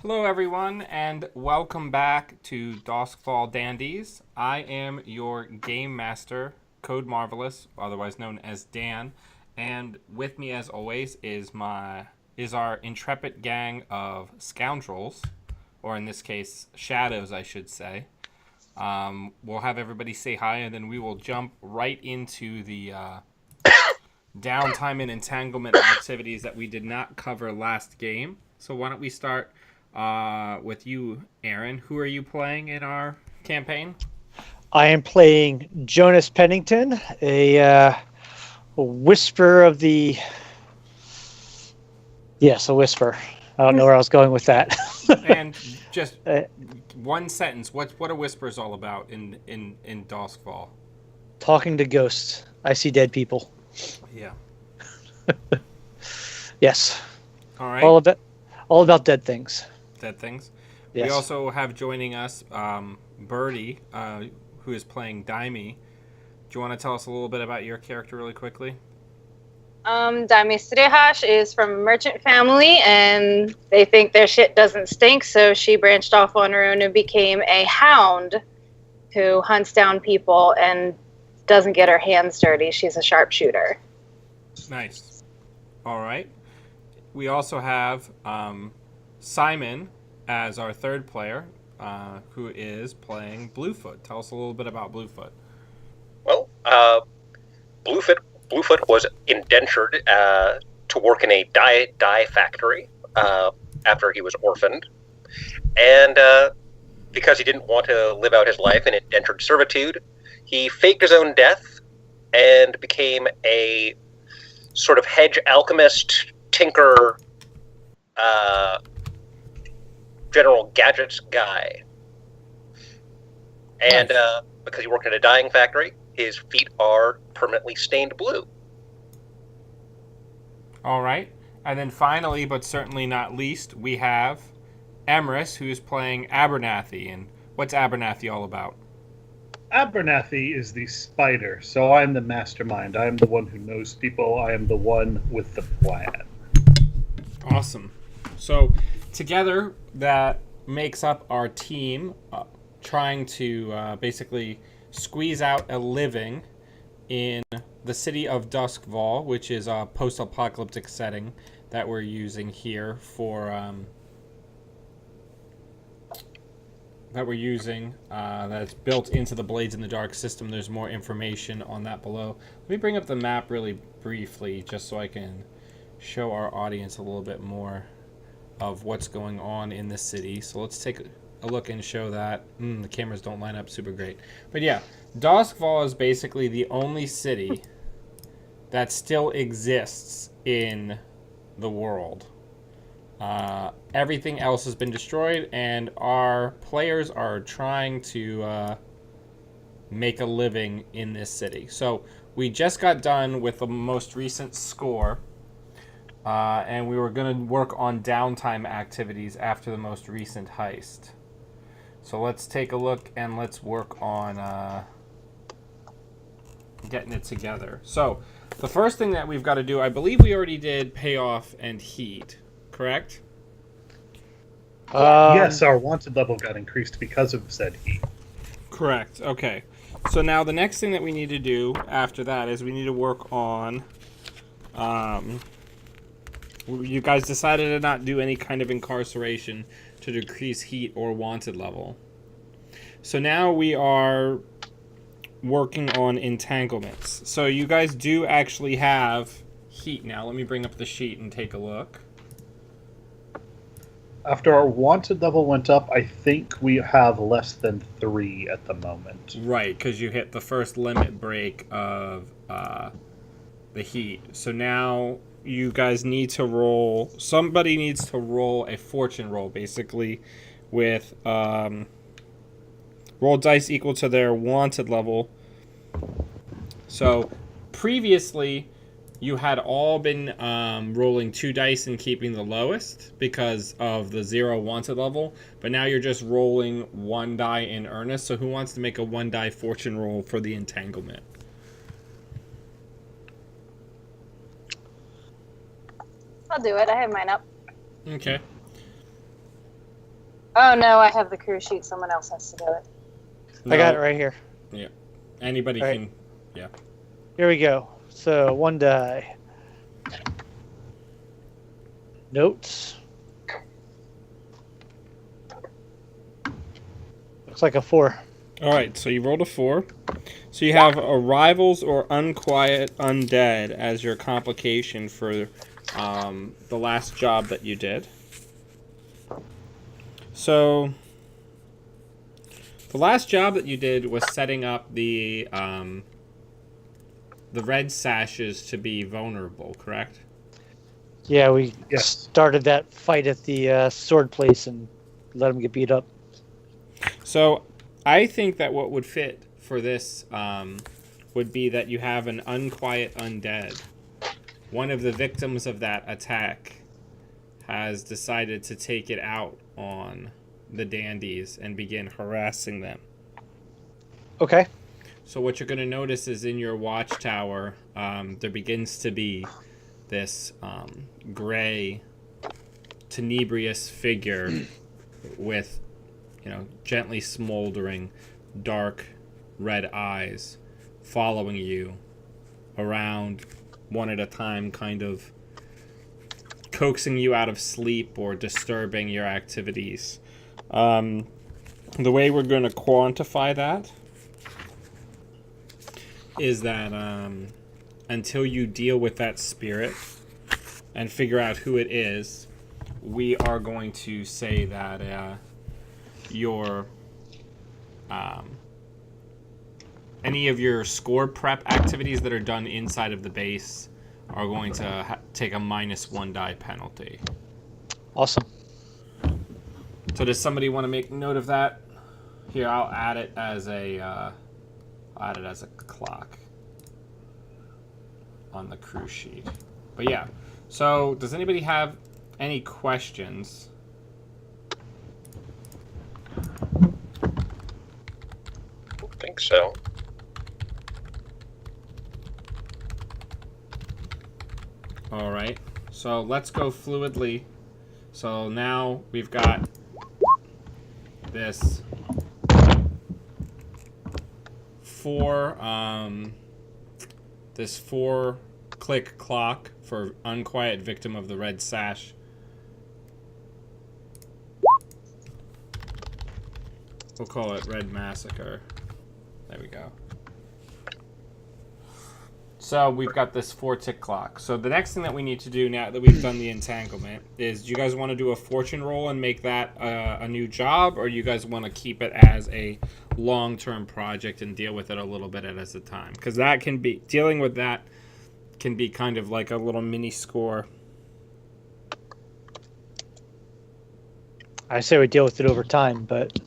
Hello, everyone, and welcome back to Doskvol Dandies. I am your game master, Code Marvelous, otherwise known as Dan, and with me, as always, is our intrepid gang of scoundrels, or in this case, shadows, I should say. We'll have everybody say hi, and then we will jump right into the downtime and entanglement activities that we did not cover last game. So why don't we start with you, Aaron? Who are you playing in our campaign? I am playing Jonas Pennington, a whisper of the. Yes, a whisper. I don't know where I was going with that. And just one sentence. What are whispers all about in Doskvol? Talking to ghosts. I see dead people. Yeah. Yes. All right. All about dead things. Dead things. We Yes. also have joining us Birdie, who is playing Daimi. Do you want to tell us a little bit about your character really quickly? Dandies is from a merchant family, and they think their shit doesn't stink, so she branched off on her own and became a hound who hunts down people and doesn't get her hands dirty. She's a sharpshooter. Nice. All right. We also have Simon as our third player, who is playing Bluefoot. Tell us a little bit about Bluefoot. Well, Bluefoot was indentured to work in a dye factory after he was orphaned, and because he didn't want to live out his life in indentured servitude, he faked his own death and became a sort of hedge alchemist, tinker, general gadgets guy. And because he worked in a dyeing factory, his feet are permanently stained blue. All right. And then finally, but certainly not least, we have Emrys, who's playing Abernathy. And what's Abernathy all about? Abernathy is the spider, so I'm the mastermind. I am the one who knows people. I am the one with the plan. Awesome. So together, that makes up our team trying to basically squeeze out a living in the city of Doskvol, which is a post-apocalyptic setting that we're using here for that's built into the Blades in the Dark system. There's more information on that below. Let me bring up the map really briefly just so I can show our audience a little bit more of what's going on in the city. So let's take a look and show that. The cameras don't line up super great. But yeah, Doskvol is basically the only city that still exists in the world. Everything else has been destroyed, and our players are trying to make a living in this city. So we just got done with the most recent score, and we were going to work on downtime activities after the most recent heist. So let's take a look and let's work on getting it together. So the first thing that we've got to do, I believe we already did payoff and heat, correct? Yes, our wanted level got increased because of said heat. Correct. Okay. So now the next thing that we need to do after that is we need to work on you guys decided to not do any kind of incarceration to decrease heat or wanted level. So now we are working on entanglements. So you guys do actually have heat now. Let me bring up the sheet and take a look. After our wanted level went up, I think we have less than 3 at the moment. Right, because you hit the first limit break of the heat. So now you guys need to roll. Somebody needs to roll a fortune roll, basically, with roll dice equal to their wanted level. So previously, you had all been rolling 2 dice and keeping the lowest because of the 0 wanted level. But now you're just rolling 1 die in earnest. So who wants to make a 1 die fortune roll for the entanglement? I'll do it. I have mine up. Okay. Oh no, I have the crew sheet. Someone else has to do it. I got it right here. Anybody All can. right. Yeah. Here we go. So 1 die. Notes. Looks like a 4. All right. So you rolled a 4. So you have arrivals or unquiet undead as your complication for the last job that you did. So the last job that you did was setting up the red sashes to be vulnerable, correct? Yeah, we Yes. started that fight at the sword place and let them get beat up. So I think that what would fit for this would be that you have an unquiet undead. One of the victims of that attack has decided to take it out on the Dandies and begin harassing them. Okay. So what you're going to notice is in your watchtower, there begins to be this gray, tenebrious figure with, gently smoldering, dark red eyes following you around one at a time, kind of coaxing you out of sleep or disturbing your activities. The way we're going to quantify that is that until you deal with that spirit and figure out who it is, we are going to say that your any of your score prep activities that are done inside of the base are going to take a -1 die penalty. Awesome. So does somebody want to make note of that? Here, I'll add it as a clock on the crew sheet. But yeah, so does anybody have any questions? I think so. All right, so let's go fluidly. So now we've got this 4-click clock for unquiet victim of the red sash. We'll call it Red Massacre. There we go. So we've got this 4-tick clock. So the next thing that we need to do now that we've done the entanglement is, do you guys want to do a fortune roll and make that a new job, or you guys want to keep it as a long-term project and deal with it a little bit at a time? Because that can be, dealing with that can be kind of like a little mini score. I say we deal with it over time, but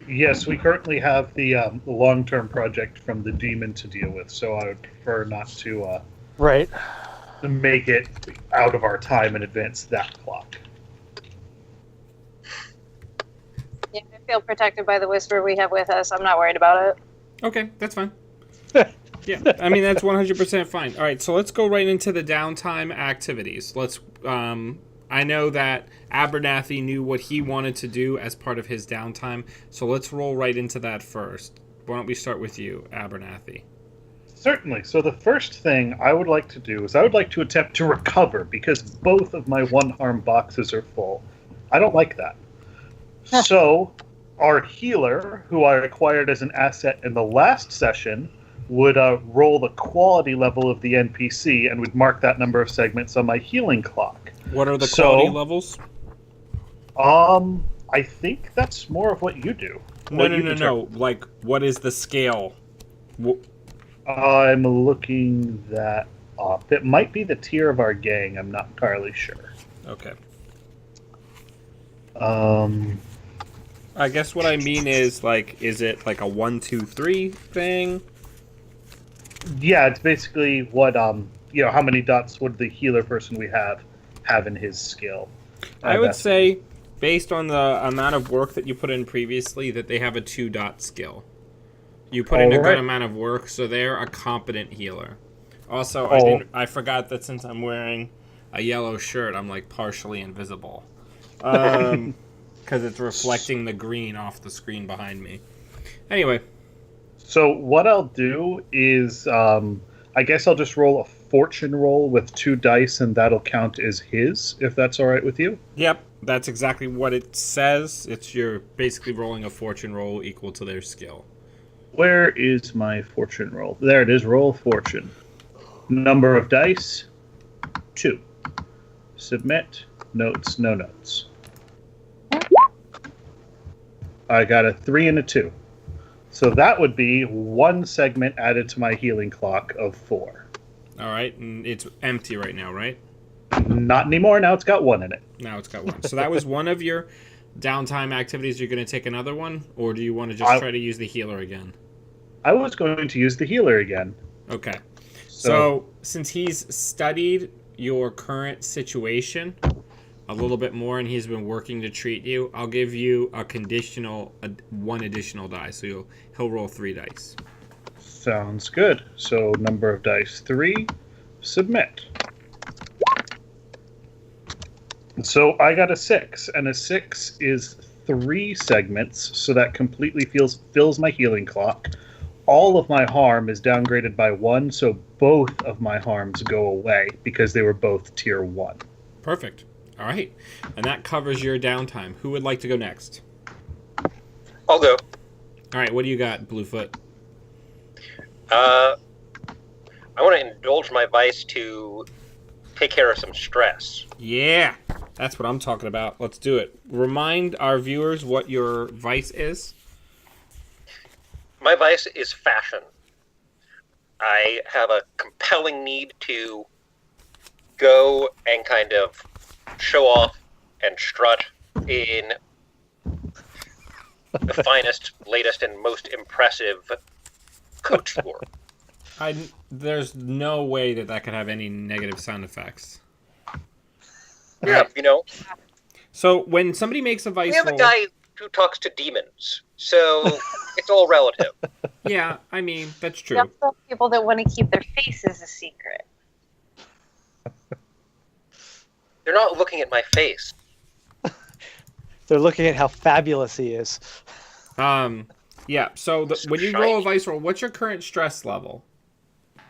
Yes, we currently have the long-term project from the demon to deal with, so I would prefer not to right. make it out of our time and advance that clock. Yeah, I feel protected by the whisper we have with us. I'm not worried about it. Okay, that's fine. Yeah, I mean, that's 100% fine. All right, so let's go right into the downtime activities. Let's, I know that Abernathy knew what he wanted to do as part of his downtime, so let's roll right into that first. Why don't we start with you, Abernathy? Certainly. So the first thing I would like to do is I would like to attempt to recover, because both of my one harm boxes are full. I don't like that. So our healer, who I acquired as an asset in the last session, would roll the quality level of the NPC and would mark that number of segments on my healing clock. What are the quality levels? I think that's more of what you do. No. Like, what is the scale? I'm looking that up. It might be the tier of our gang. I'm not entirely sure. Okay. I I guess what I mean is, like, is it like a 1, 2, 3 thing? Yeah, it's basically what how many dots would the healer person we have in his skill. I would say, based on the amount of work that you put in previously, that they have a 2-dot skill. You put in a good amount of work, so they're a competent healer. Also, I forgot that since I'm wearing a yellow shirt, I'm like partially invisible. because it's reflecting the green off the screen behind me. Anyway. So what I'll do is, I guess I'll just roll a fortune roll with 2 dice, and that'll count as his, if that's all right with you. Yep, that's exactly what it says. You're basically rolling a fortune roll equal to their skill. Where is my fortune roll? There it is. Roll fortune. Number of dice, 2. Submit. Notes, no notes. I got a 3 and a 2. So that would be 1 segment added to my healing clock of 4. All right, and it's empty right now, right? Not anymore. Now it's got 1 in it. Now it's got 1. So that was one of your downtime activities. You're going to take another one, or do you want to just try to use the healer again? I was going to use the healer again. Okay. So since he's studied your current situation a little bit more and he's been working to treat you, I'll give you a conditional 1 additional die. So he'll roll 3 dice. Sounds good. So number of dice 3, submit. So I got a 6, and a 6 is 3 segments, so that completely fills my healing clock. All of my harm is downgraded by 1, so both of my harms go away because they were both tier 1. Perfect. All right. And that covers your downtime. Who would like to go next? I'll go. All right. What do you got, Bluefoot? I want to indulge my vice to take care of some stress. Yeah. That's what I'm talking about. Let's do it. Remind our viewers what your vice is. My vice is fashion. I have a compelling need to go and kind of show off and strut in the finest, latest, and most impressive coat store. There's no way that could have any negative sound effects. Yeah, you know. So when somebody makes a vice We have roll, a guy who talks to demons, so it's all relative. yeah, I mean that's true. We also have people that want to keep their faces a secret. They're not looking at my face. They're looking at how fabulous he is. Yeah. So when you roll a vice roll, what's your current stress level?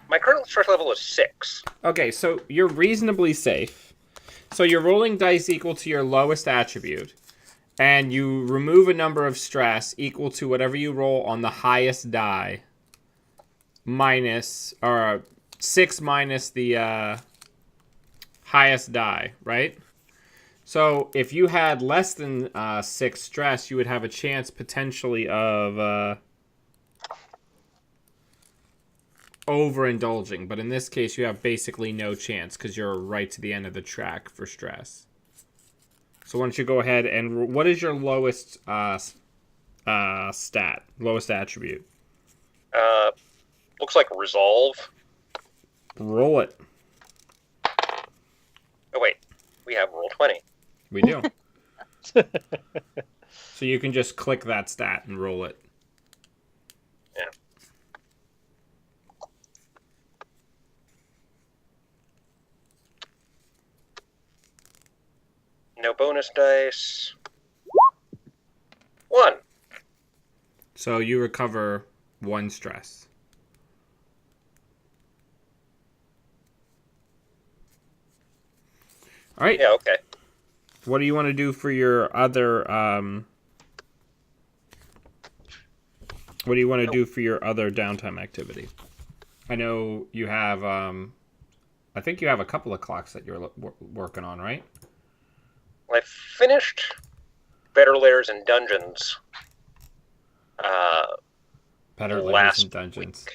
My current stress level is 6. Okay, so you're reasonably safe. So you're rolling dice equal to your lowest attribute, and you remove a number of stress equal to whatever you roll on the highest die, minus, or 6 minus the highest die, right? So if you had less than 6 stress, you would have a chance potentially of overindulging, but in this case you have basically no chance because you're right to the end of the track for stress. So why don't you go ahead and what is your lowest stat, lowest attribute? Looks like resolve. Roll it. Oh wait, we have roll 20. We do. So you can just click that stat and roll it. Yeah. No bonus dice. 1. So you recover 1 stress. All right. Yeah, okay. What do you want to do for your other what do you want to do for your other downtime activity? I know you have I think you have a couple of clocks that you're working on, right? I finished Better Lairs and Dungeons. Better Lairs last and Dungeons.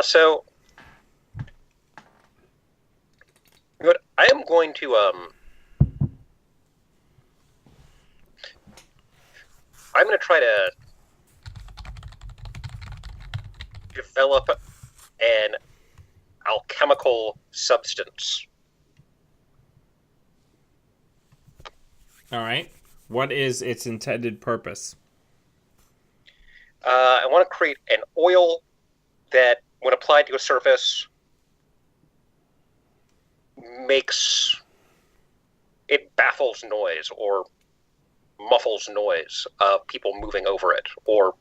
So what I am going to I'm going to try to develop an alchemical substance. All right. What is its intended purpose? I want to create an oil that, when applied to a surface, makes it baffles noise or muffles noise of people moving over it or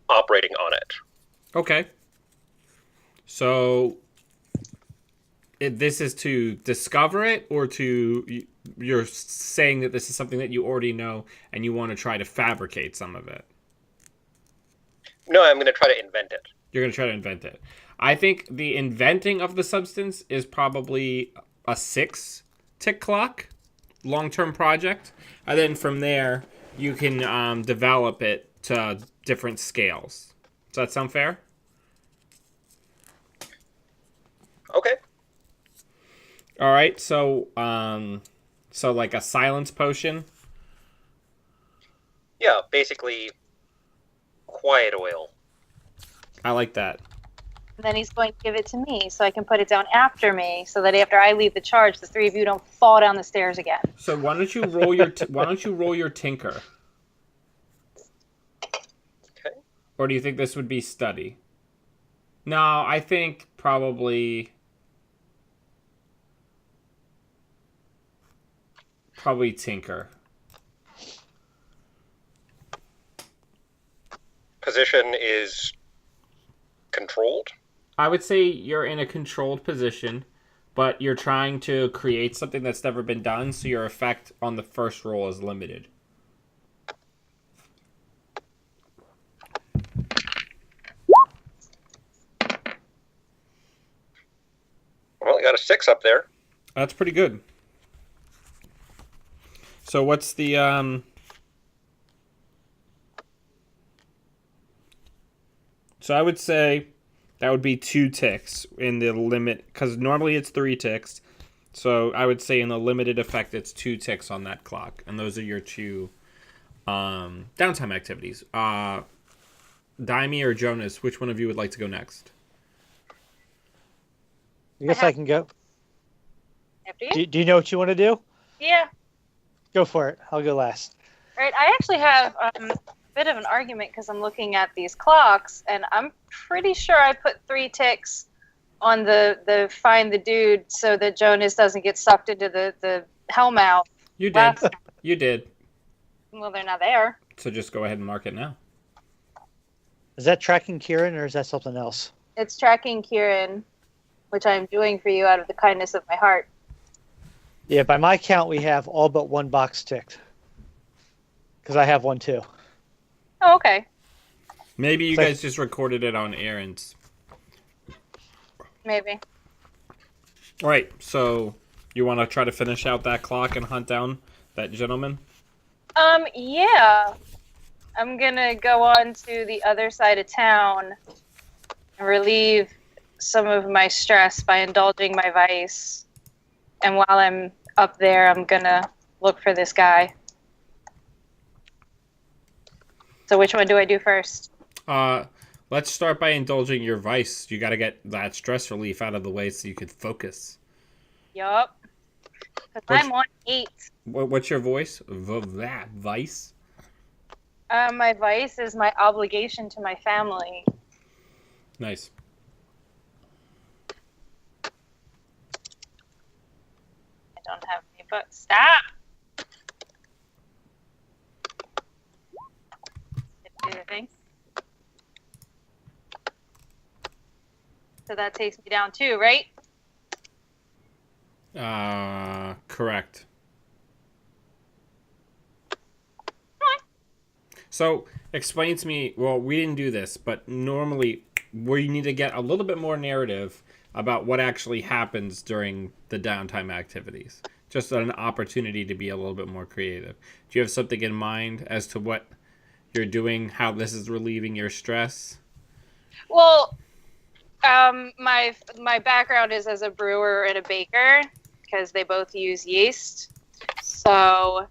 operating on it. Okay. So this is to discover it, or you're saying that this is something that you already know and you want to try to fabricate some of it? No, I'm going to try to invent it. You're going to try to invent it. I think the inventing of the substance is probably a 6 tick clock long-term project. And then from there, you can develop it to different scales. Does that sound fair? Okay. All right. So like a silence potion. Yeah, basically quiet oil. I like that. Then he's going to give it to me so I can put it down after me, so that after I leave the charge, the three of you don't fall down the stairs again. So why don't you roll your tinker? Okay. Or do you think this would be study? No, I think probably tinker. Position is controlled. I would say you're in a controlled position, but you're trying to create something that's never been done, so your effect on the first roll is limited. Well, I got a 6 up there. That's pretty good. So what's the So I would say that would be 2 ticks in the limit, because normally it's 3 ticks. So I would say in the limited effect, it's 2 ticks on that clock, and those are your 2 downtime activities. Daimi or Jonas, which one of you would like to go next? I guess I can go. After you? Do you know what you want to do? Yeah. Go for it. I'll go last. All right. I actually have a bit of an argument because I'm looking at these clocks, and I'm pretty sure I put 3 ticks on the find the dude so that Jonas doesn't get sucked into the hellmouth. You did. You did. Well, they're not there. So just go ahead and mark it now. Is that tracking Kieran or is that something else? It's tracking Kieran, which I'm doing for you out of the kindness of my heart. Yeah, by my count, we have all but 1 box ticked. Because I have one too. Oh, okay. Maybe you It's like- guys just recorded it on Aaron's. Maybe. All right, so you want to try to finish out that clock and hunt down that gentleman? Yeah. I'm gonna go on to the other side of town and relieve some of my stress by indulging my vice. And while I'm up there, I'm gonna look for this guy. So which one do I do first? Let's start by indulging your vice. You got to get that stress relief out of the way so you could focus. Yup. Because I'm on 8. What's your voice? That vice? My vice is my obligation to my family. Nice. I don't have any books. Stop! Do the thing. So that takes me down 2, right? Correct. So, explain to me, well, we didn't do this, but normally we need to get a little bit more narrative about what actually happens during the downtime activities. Just an opportunity to be a little bit more creative. Do you have something in mind as to what you're doing, how this is relieving your stress? Well, my background is as a brewer and a baker because they both use yeast. So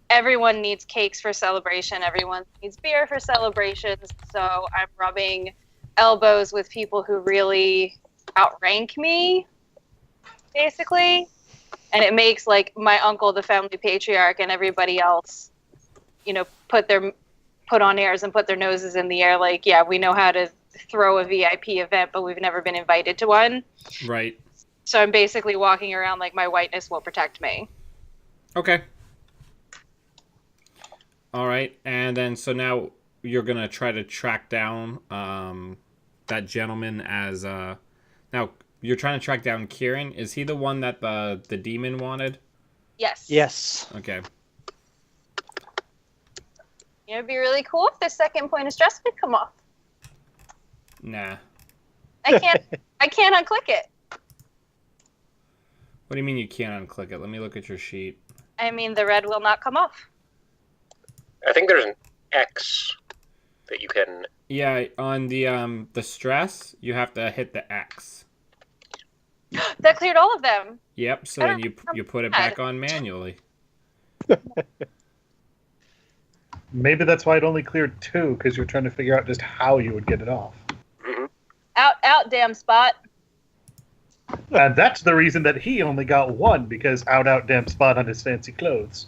everyone needs cakes for celebration. Everyone needs beer for celebrations. So I'm rubbing elbows with people who really outrank me, basically. And it makes like my uncle, the family patriarch, and everybody else, put on airs and put their noses in the air. Like, yeah, we know how to throw a VIP event, but we've never been invited to one. Right. So I'm basically walking around like my whiteness will protect me. Okay. All right, and then so now you're gonna try to track down that gentleman as now you're trying to track down Kieran. Is he the one that the demon wanted? Yes. Yes. Okay. It'd be really cool if the second point of stress could come off. Nah. I can't unclick it. What do you mean you can't unclick it? Let me look at your sheet. I mean, the red will not come off. I think there's an X that you can. Yeah, on the stress, you have to hit the X. That cleared all of them. Yep. So then you put it back on manually. Maybe that's why it only cleared 2, because you're trying to figure out just how you would get it off. Mm-hmm. Out, damn spot. And that's the reason that he only got 1, because out, damn spot on his fancy clothes.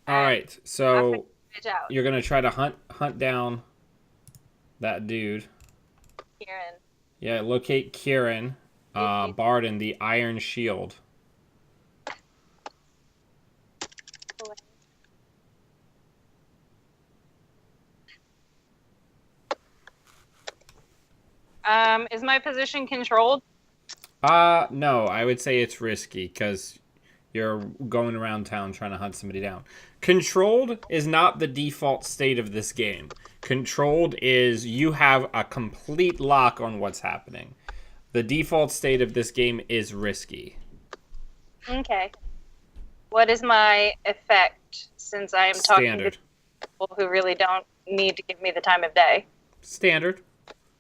All right. So Bitch out. you're gonna try to hunt down that dude. Kieran. Yeah, locate Kieran, Barden, the Iron Shield. Is my position controlled? No, I would say it's risky because you're going around town trying to hunt somebody down. Controlled is not the default state of this game. Controlled is you have a complete lock on what's happening. The default state of this game is risky. Okay. What is my effect since I am talking Standard. to people who really don't need to give me the time of day? Standard.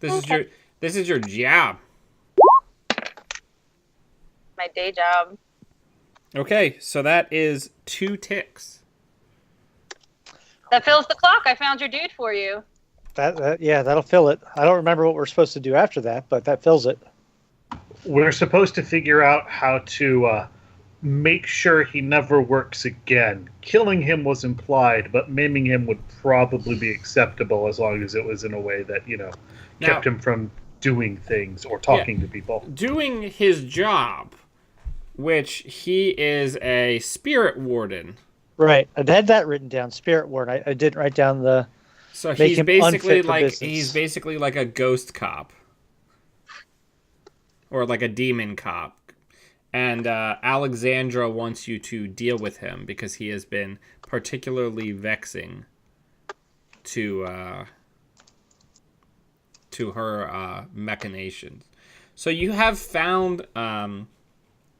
This is your job. My day job. Okay, so that is 2 ticks. That fills the clock. I found your dude for you. Yeah, that'll fill it. I don't remember what we're supposed to do after that, but that fills it. We're supposed to figure out how to make sure he never works again. Killing him was implied, but maiming him would probably be acceptable as long as it was in a way that, kept him from doing things or talking to people. Doing his job, which he is a spirit warden. Right. I had that written down, Spirit Ward. I didn't write down the... So Make he's him basically unfit for like business. he's basically like a ghost cop. Or like a demon cop. And Alexandra wants you to deal with him because he has been particularly vexing to her machinations. So you have found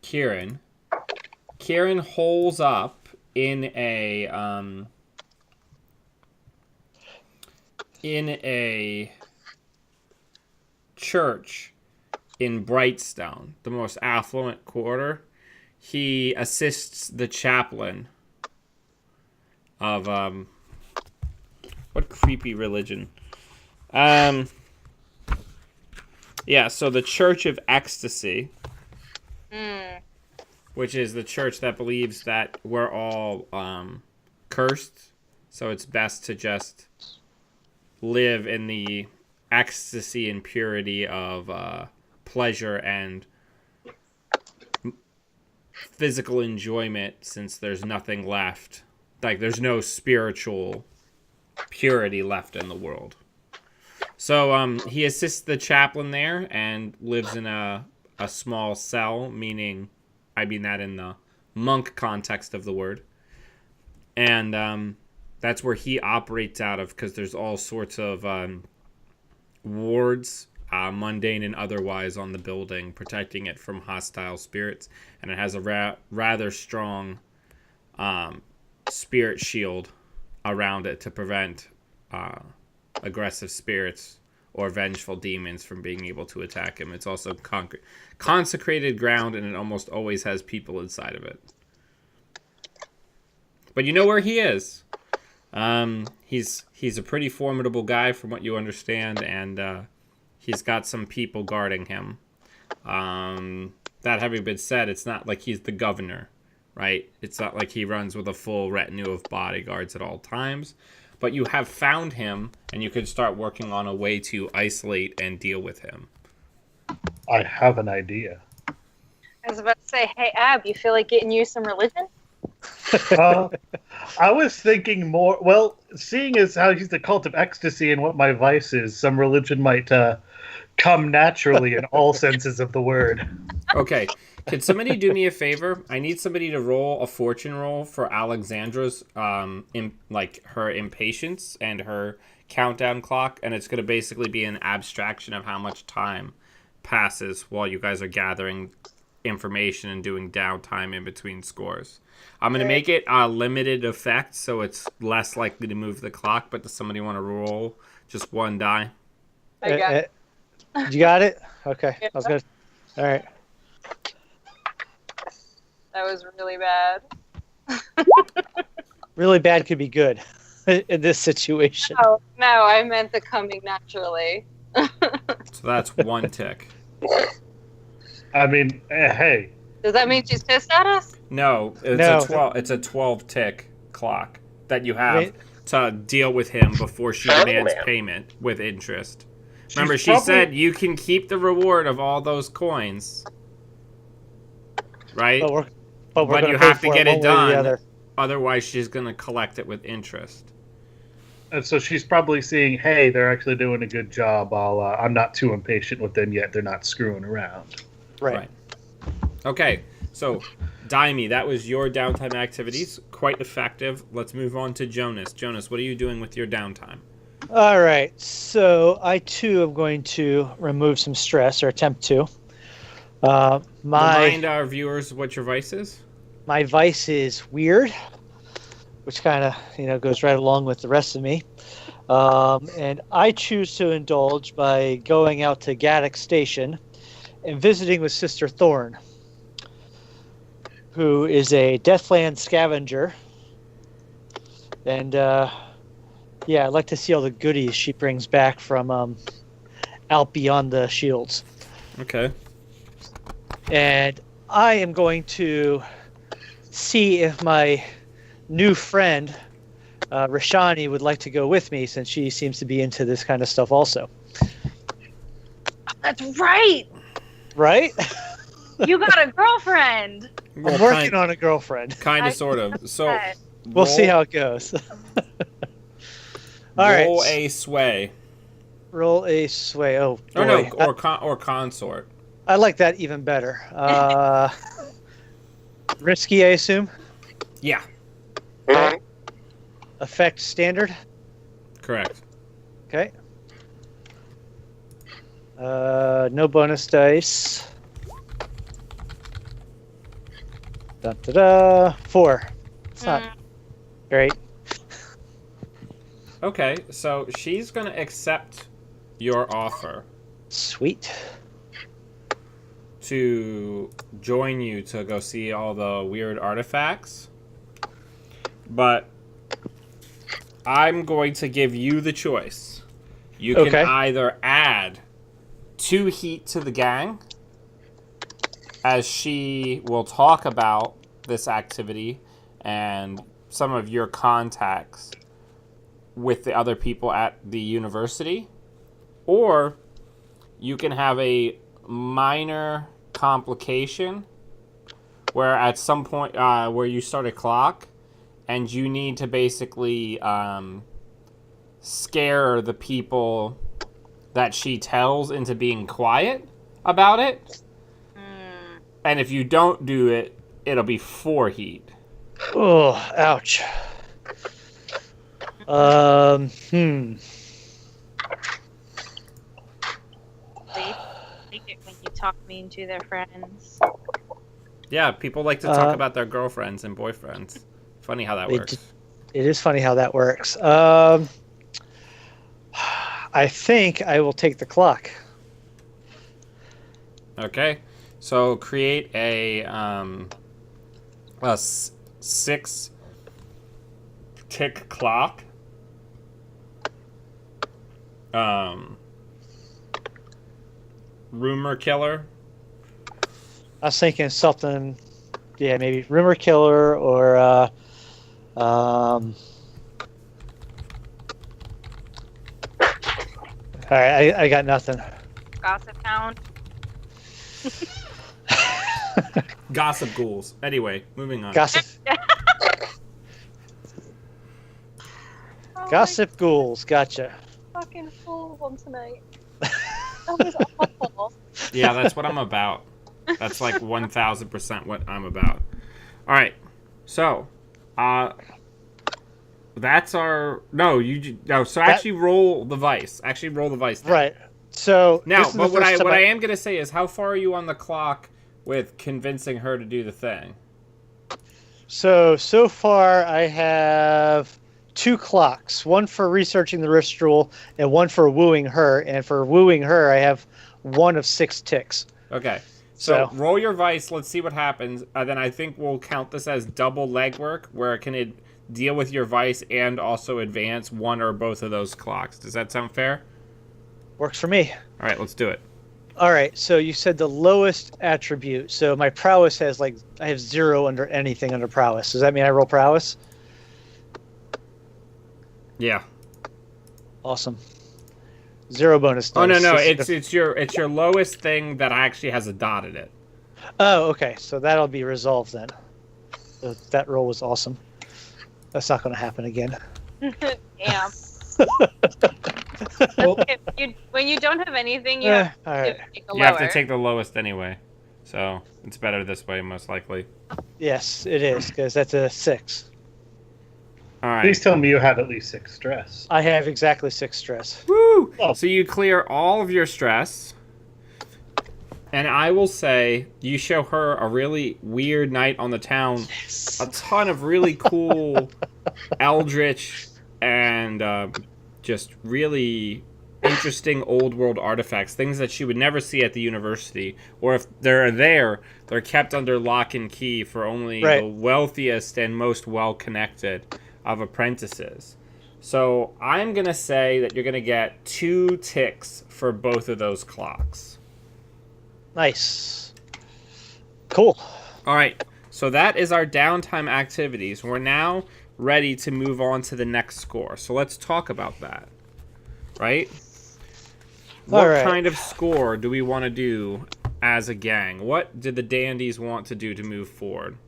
Kieran. Kieran holes up in a church in Brightstone, the most affluent quarter. He assists the chaplain of what creepy religion? Yeah, so the Church of Ecstasy, which is the church that believes that we're all cursed, so it's best to just live in the ecstasy and purity of pleasure and physical enjoyment, since there's nothing left. Like, there's no spiritual purity left in the world. So he assists the chaplain there and lives in a small cell, I mean that in the monk context of the word. And that's where he operates out of, because there's all sorts of wards, mundane and otherwise, on the building, protecting it from hostile spirits. And it has a rather strong spirit shield around it to prevent aggressive spirits or vengeful demons from being able to attack him. It's also consecrated ground, and it almost always has people inside of it. But you know where he is. He's a pretty formidable guy from what you understand, and he's got some people guarding him. That having been said, it's not like he's the governor, right? It's not like he runs with a full retinue of bodyguards at all times. but you have found him, and you could start working on a way to isolate and deal with him. I have an idea. I was about to say, hey, Ab, you feel like getting you some religion? I was thinking more. Well, seeing as how he's the cult of ecstasy and what my vice is, some religion might come naturally in all senses of the word. Okay. Can somebody do me a favor? I need somebody to roll a fortune roll for Alexandra's, her impatience and her countdown clock, and it's going to basically be an abstraction of how much time passes while you guys are gathering information and doing downtime in between scores. I'm going to make it a limited effect, so it's less likely to move the clock, but does somebody want to roll just one die? I got it. You got it? Okay. Yeah. I was good. All right. That was really bad. Really bad could be good in this situation. No, I meant the coming naturally. So that's one tick. I mean, hey. Does that mean she's pissed at us? No, it's No. a 12. It's a 12 tick clock that you have Wait. to deal with him before she Oh, demands man. payment with interest. She's Remember, she probably- said you can keep the reward of all those coins, right? But we're But gonna you pay have to for get one it way or the done. other. Otherwise, she's gonna collect it with interest. And so she's probably seeing, hey, they're actually doing a good job. I'm not too impatient with them yet. They're not screwing around. Right. Okay, so Daimi, that was your downtime activities. Quite effective. Let's move on to Jonas. Jonas, what are you doing with your downtime? All right. So I too am going to remove some stress, or attempt to. Remind our viewers what your vice is. My vice is weird, which kind of goes right along with the rest of me. And I choose to indulge by going out to Gaddock Station and visiting with Sister Thorn, who is a Deathland scavenger. And I'd like to see all the goodies she brings back from out beyond the shields. Okay. And I am going to see if my new friend, Rashani, would like to go with me, since she seems to be into this kind of stuff also. That's right. Right? You got a girlfriend. I'm working on a girlfriend. Kind of, sort of. So We'll see how it goes. All right. Roll a sway. Roll a sway. Oh, boy. Or no, or consort. I like that even better. Risky, I assume? Yeah, Effect standard? correct. Okay. No bonus dice. Da-da-da. 4. It's not great. Okay, so she's gonna accept your offer Sweet. to join you to go see all the weird artifacts. But I'm going to give you the choice. You can Okay. either add 2 heat to the gang, as she will talk about this activity and some of your contacts with the other people at the university, or you can have a minor complication where at some point where you start a clock and you need to basically scare the people that she tells into being quiet about it. And if you don't do it, it'll be 4 heat. Oh, ouch. They like it when you talk mean to their friends. Yeah, people like to talk about their girlfriends and boyfriends. Funny how that They works. It is funny how that works. I think I will take the clock. Okay, so create a 6 tick clock. Rumor killer. I was thinking something, maybe rumor killer or All right, I got nothing. Gossip hound. Gossip ghouls. Anyway, moving on. Gossip. Oh, Gossip ghouls. Gotcha. I'm fucking full of them tonight. That was awful. Yeah, that's what I'm about. That's like 1000% what I'm about. All right. So, that's our actually roll the vice. Actually roll the vice. Then. Right. So Now, this is the but what first time I am going to say is how far are you on the clock with convincing her to do the thing? So far I have 2 clocks. One for researching the ritual and one for wooing her. And for wooing her, I have 1 of 6 ticks. Okay. So roll your vice. Let's see what happens. Then I think we'll count this as double legwork, where it can deal with your vice and also advance 1 or both of those clocks. Does that sound fair? Works for me. All right, let's do it. All right. So you said the lowest attribute. So my prowess has I have 0 under anything under prowess. Does that mean I roll prowess? Yeah. Awesome. 0 bonus. Oh no, dice. it's your lowest thing that actually has a dot in it. Oh, okay. So that'll be resolved then. So that roll was awesome. That's not going to happen again. Damn. Well, When you don't have anything, you all have right. to take a You have lower. to take the lowest anyway, so it's better this way, most likely. Yes, it is because that's a 6. All right. please tell me you had at least 6 stress. I have exactly 6 stress. Woo! Oh. So you clear all of your stress, and I will say you show her a really weird night on the town. A ton of really cool eldritch and just really interesting old world artifacts, things that she would never see at the university, or if they're there, they're kept under lock and key for only the wealthiest and most well-connected of apprentices. So I'm going to say that you're going to get 2 ticks for both of those clocks. Nice. Cool. All right, so that is our downtime activities. We're now ready to move on to the next score. So let's talk about that, right? What right. kind of score do we want to do as a gang? What did the Dandies want to do to move forward?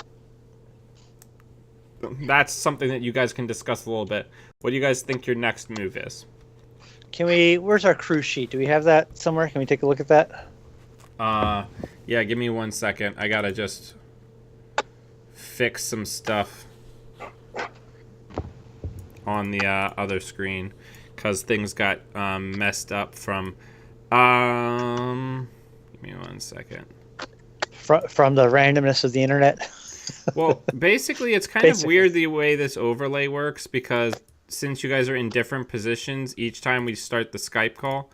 That's something that you guys can discuss a little bit. What do you guys think your next move is? Where's our crew sheet? Do we have that somewhere? Can we take a look at that? Yeah, give me 1 second. I gotta just fix some stuff on the other screen because things got messed up from give me 1 second. From the randomness of the internet. Well, basically it's kind of weird the way this overlay works, because since you guys are in different positions each time we start the Skype call,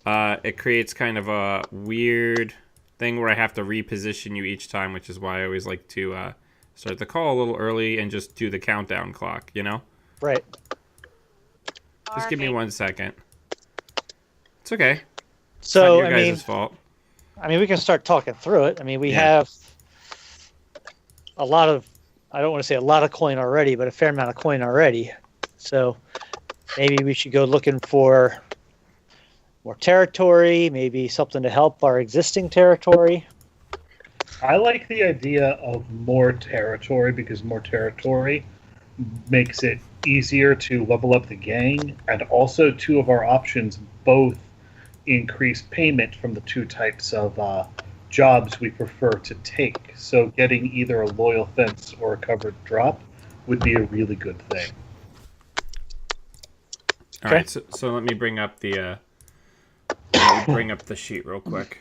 it creates kind of a weird thing where I have to reposition you each time, which is why I always like to start the call a little early and just do the countdown clock, you know? Right. Just give me 1 second. It's okay. So, it's not your guys' fault. we can start talking through it. We have a lot of, I don't want to say a lot of coin already, but a fair amount of coin already. So maybe we should go looking for more territory, maybe something to help our existing territory. I like the idea of more territory because more territory makes it easier to level up the gang, and also 2 of our options both increase payment from the 2 types of jobs we prefer to take. So getting either a loyal fence or a covered drop would be a really good thing. All right, so let me bring up the sheet real quick.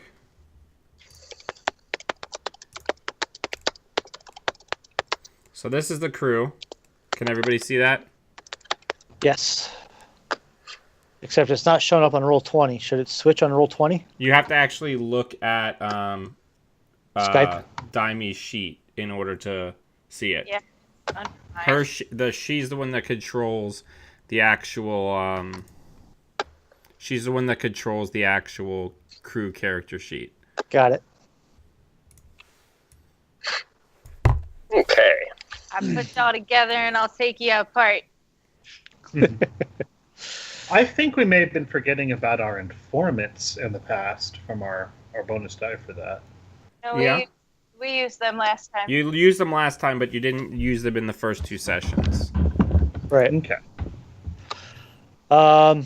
So this is the crew. Can everybody see that? Yes. Except it's not showing up on roll 20. Should it switch on roll 20? You have to actually look at Skype? Dimey's sheet in order to see it. Yeah. She's the one that controls the actual she's the one that controls the actual crew character sheet. Got it. Okay. I put y'all together and I'll take you apart. I think we may have been forgetting about our informants in the past from our bonus die for that. No, Yeah. we used them last time. You used them last time, but you didn't use them in the first 2 sessions. Right. Okay. All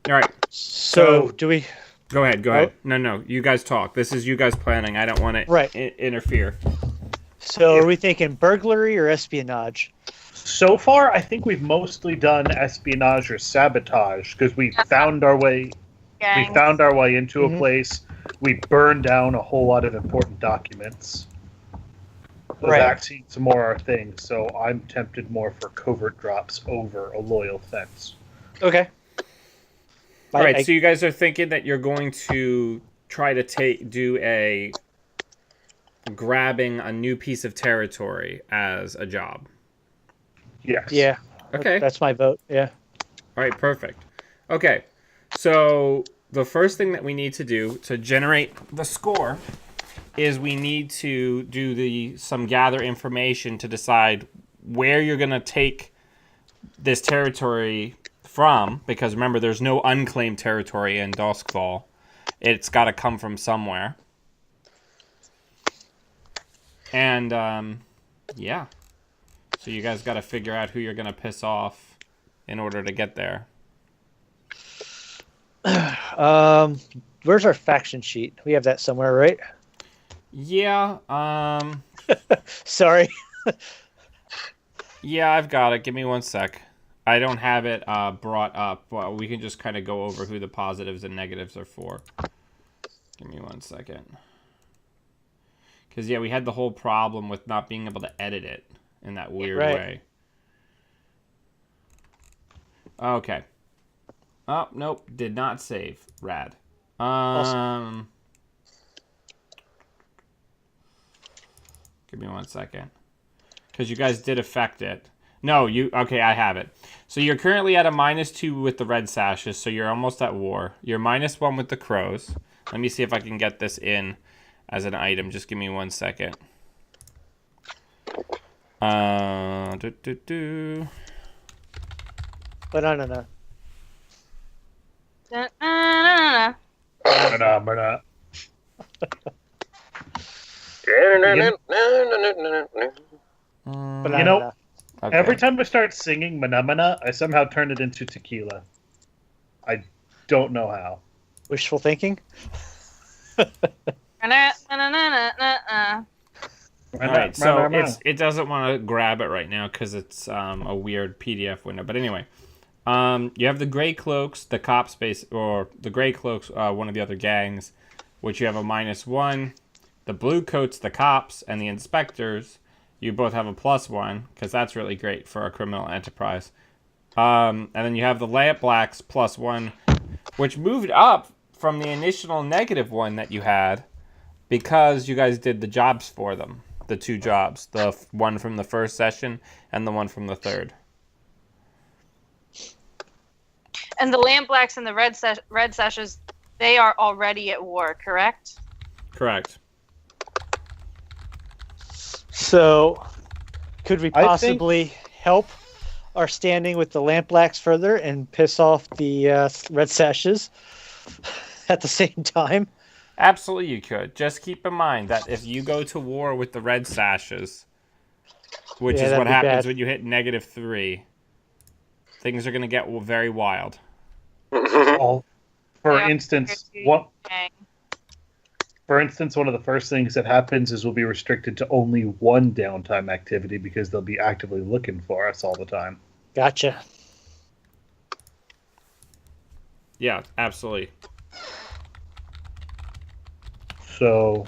right. So do we? Go ahead. No. You guys talk. This is you guys planning. I don't want to Right. interfere. So are we thinking burglary or espionage? So far, I think we've mostly done espionage or sabotage because we found our way. Gang. We found our way into Mhm. a place. We burned down a whole lot of important documents. So Right. that seems more our thing. So I'm tempted more for covert drops over a loyal fence. Okay. All right. So you guys are thinking that you're going to try to do a grabbing a new piece of territory as a job. Yes. Yeah. Okay. That's my vote. Yeah. All right, perfect. Okay, so the first thing that we need to do to generate the score is we need to do some gather information to decide where you're going to take this territory from, because remember, there's no unclaimed territory in Doskvol. It's got to come from somewhere. And, yeah. So you guys got to figure out who you're going to piss off in order to get there. Where's our faction sheet? We have that somewhere, right? Yeah, Sorry. yeah, I've got it. Give me 1 sec. I don't have it brought up. Well, we can just kind of go over who the positives and negatives are for. Give me 1 second. Because, yeah, we had the whole problem with not being able to edit it in that weird way. Okay. Oh, nope. Did not save. Rad. Awesome. Give me 1 second. Because you guys did affect it. No, okay, I have it. So you're currently at a -2 with the red sashes, so you're almost at war. You're -1 with the crows. Let me see if I can get this in as an item. Just give me 1 second. Banana. You know, Okay. every time I start singing Mana, I somehow turn it into tequila. I don't know how. Wishful thinking. All right, so it doesn't want to grab it right now because it's a weird PDF window. But anyway, you have the gray cloaks, the cop space, or the gray cloaks, one of the other gangs, which you have a -1. The blue coats, the cops, and the inspectors, you both have a +1 because that's really great for a criminal enterprise. And then you have the lamp blacks +1, which moved up from the initial -1 that you had because you guys did the jobs for them. The 2 jobs, the one from the first session and the one from the third. And the lamp blacks and the red sashes, they are already at war, correct? Correct. So, could we possibly help our standing with the lamp blacks further and piss off the red sashes at the same time? Absolutely, you could. Just keep in mind that if you go to war with the red sashes, which is what happens when you hit -3, things are going to get very wild. For instance, one of the first things that happens is we'll be restricted to only one downtime activity because they'll be actively looking for us all the time. Gotcha. Yeah, absolutely. So,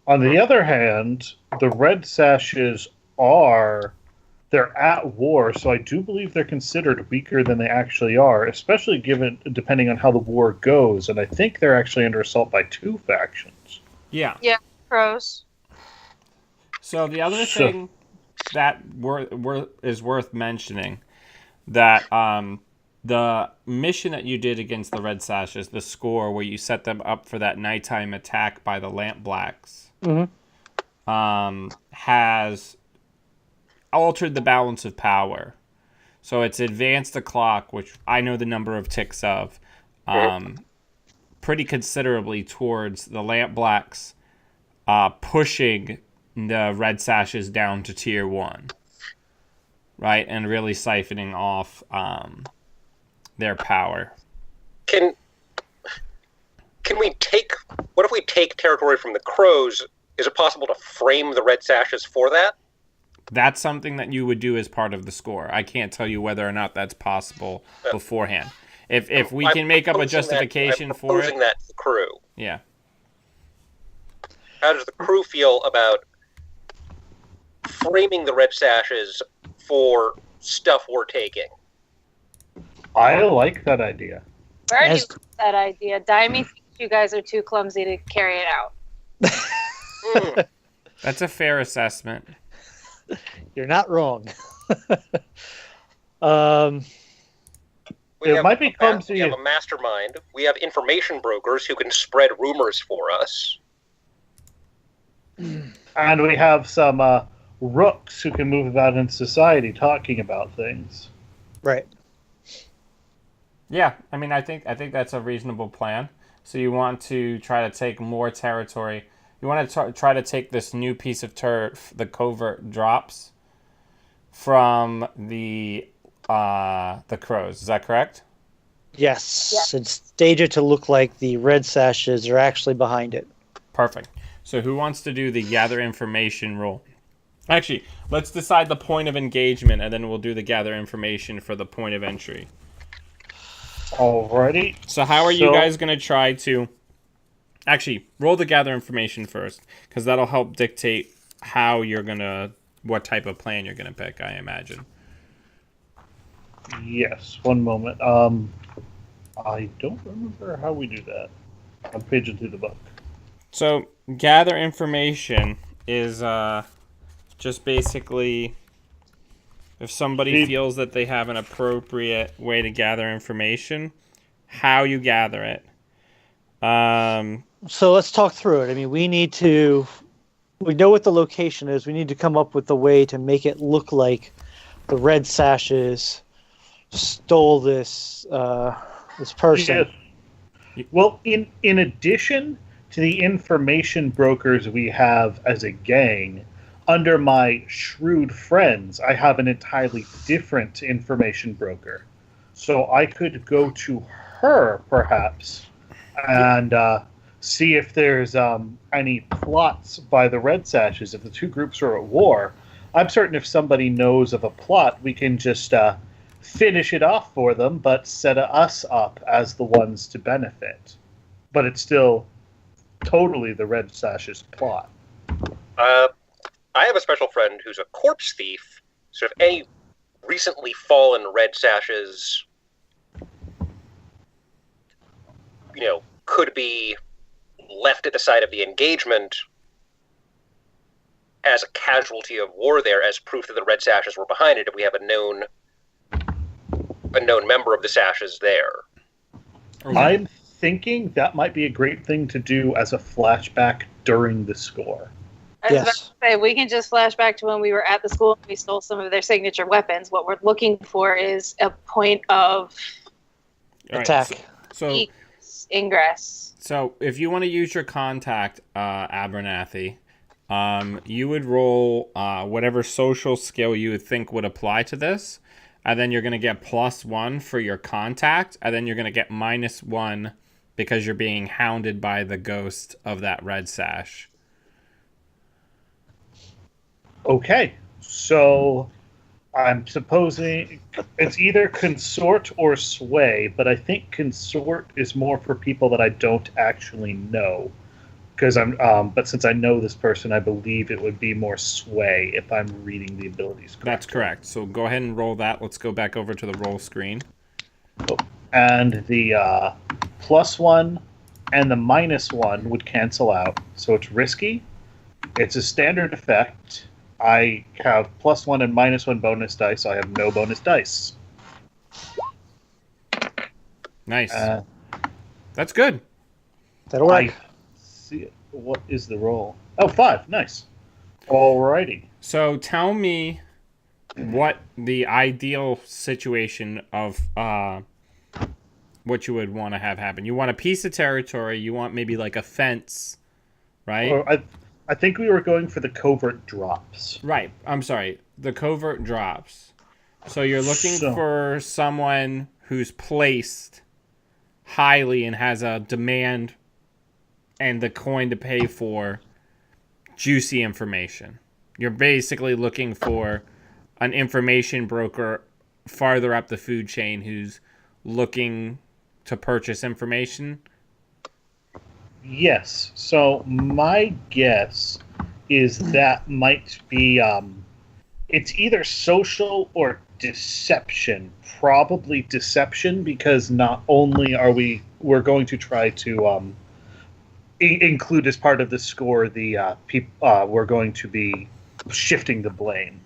on the other hand, the red sashes they're at war, so I do believe they're considered weaker than they actually are, especially depending on how the war goes, and I think they're actually under assault by 2 factions. Yeah. Yeah, pros. So the other thing that is worth mentioning, that the mission that you did against the red sashes, the score where you set them up for that nighttime attack by the lamp blacks, has altered the balance of power. So it's advanced the clock, which I know the number of ticks of, pretty considerably towards the Lamp Blacks, pushing the Red Sashes down to tier 1. Right? And really siphoning off their power. Can we take... What if we take territory from the Crows? Is it possible to frame the Red Sashes for that? That's something that you would do as part of the score. I can't tell you whether or not that's possible beforehand. If we can make up a justification for it... I'm proposing that to the crew. Yeah. How does the crew feel about framing the Red Sashes for stuff we're taking? I like that idea. Where do you like that idea? Daimi thinks you guys are too clumsy to carry it out. That's a fair assessment. You're not wrong. We have a mastermind. We have information brokers who can spread rumors for us. And we have some rooks who can move about in society talking about things. Right. Yeah, I mean, I think that's a reasonable plan. So you want to try to take more territory. You want to try to take this new piece of turf, the covert drops, from the Crows. Is that correct? Yes. And stage it to look like the Red Sashes are actually behind it. Perfect. So who wants to do the gather information roll? Actually, let's decide the point of engagement, and then we'll do the gather information for the point of entry. Alrighty. So how are you guys going to try to... Actually, roll the gather information first, because that'll help dictate how you're going to... what type of plan you're going to pick, I imagine. Yes, one moment. I don't remember how we do that. I'm paging through the book. So, gather information is just basically if somebody feels that they have an appropriate way to gather information, how you gather it. So let's talk through it. I mean, we know what the location is. We need to come up with a way to make it look like the Red Sashes stole this person. Yeah. Well, in addition to the information brokers we have as a gang, under my shrewd friends, I have an entirely different information broker. So I could go to her, perhaps, and see if there's any plots by the Red Sashes. If the two groups are at war, I'm certain if somebody knows of a plot, we can just finish it off for them, but set us up as the ones to benefit. But it's still totally the Red Sashes plot. I have a special friend who's a corpse thief, so if any recently fallen Red Sashes, could be left at the site of the engagement as a casualty of war there, as proof that the Red Sashes were behind it, if we have a known member of the Sashes there. Okay. I'm thinking that might be a great thing to do as a flashback during the score. I was about to say, we can just flash back to when we were at the school and we stole some of their signature weapons. What we're looking for is a point of attack. So ingress. So if you want to use your contact, Abernathy, you would roll whatever social skill you would think would apply to this, and then you're going to get +1 for your contact, and then you're going to get -1 because you're being hounded by the ghost of that Red Sash. Okay, so I'm supposing it's either consort or sway, but I think consort is more for people that I don't actually know. Because but since I know this person, I believe it would be more sway if I'm reading the abilities correctly. That's correct. So go ahead and roll that. Let's go back over to the roll screen. And the +1 and the -1 would cancel out, so it's risky. It's a standard effect. I have +1 and -1 bonus dice, so I have no bonus dice. Nice. That's good. That'll work. See, what is the roll? Oh, 5. Nice. Alrighty. So tell me what the ideal situation of what you would want to have happen. You want a piece of territory. You want maybe like a fence, right? Or I think we were going for the covert drops. Right. I'm sorry. The covert drops. So you're looking So- for someone who's placed highly and has a demand and the coin to pay for juicy information. You're basically looking for an information broker farther up the food chain who's looking to purchase information. Yes. So my guess is that might be it's either social or deception. Probably deception, because not only are we're going to try to include as part of the score the we're going to be shifting the blame.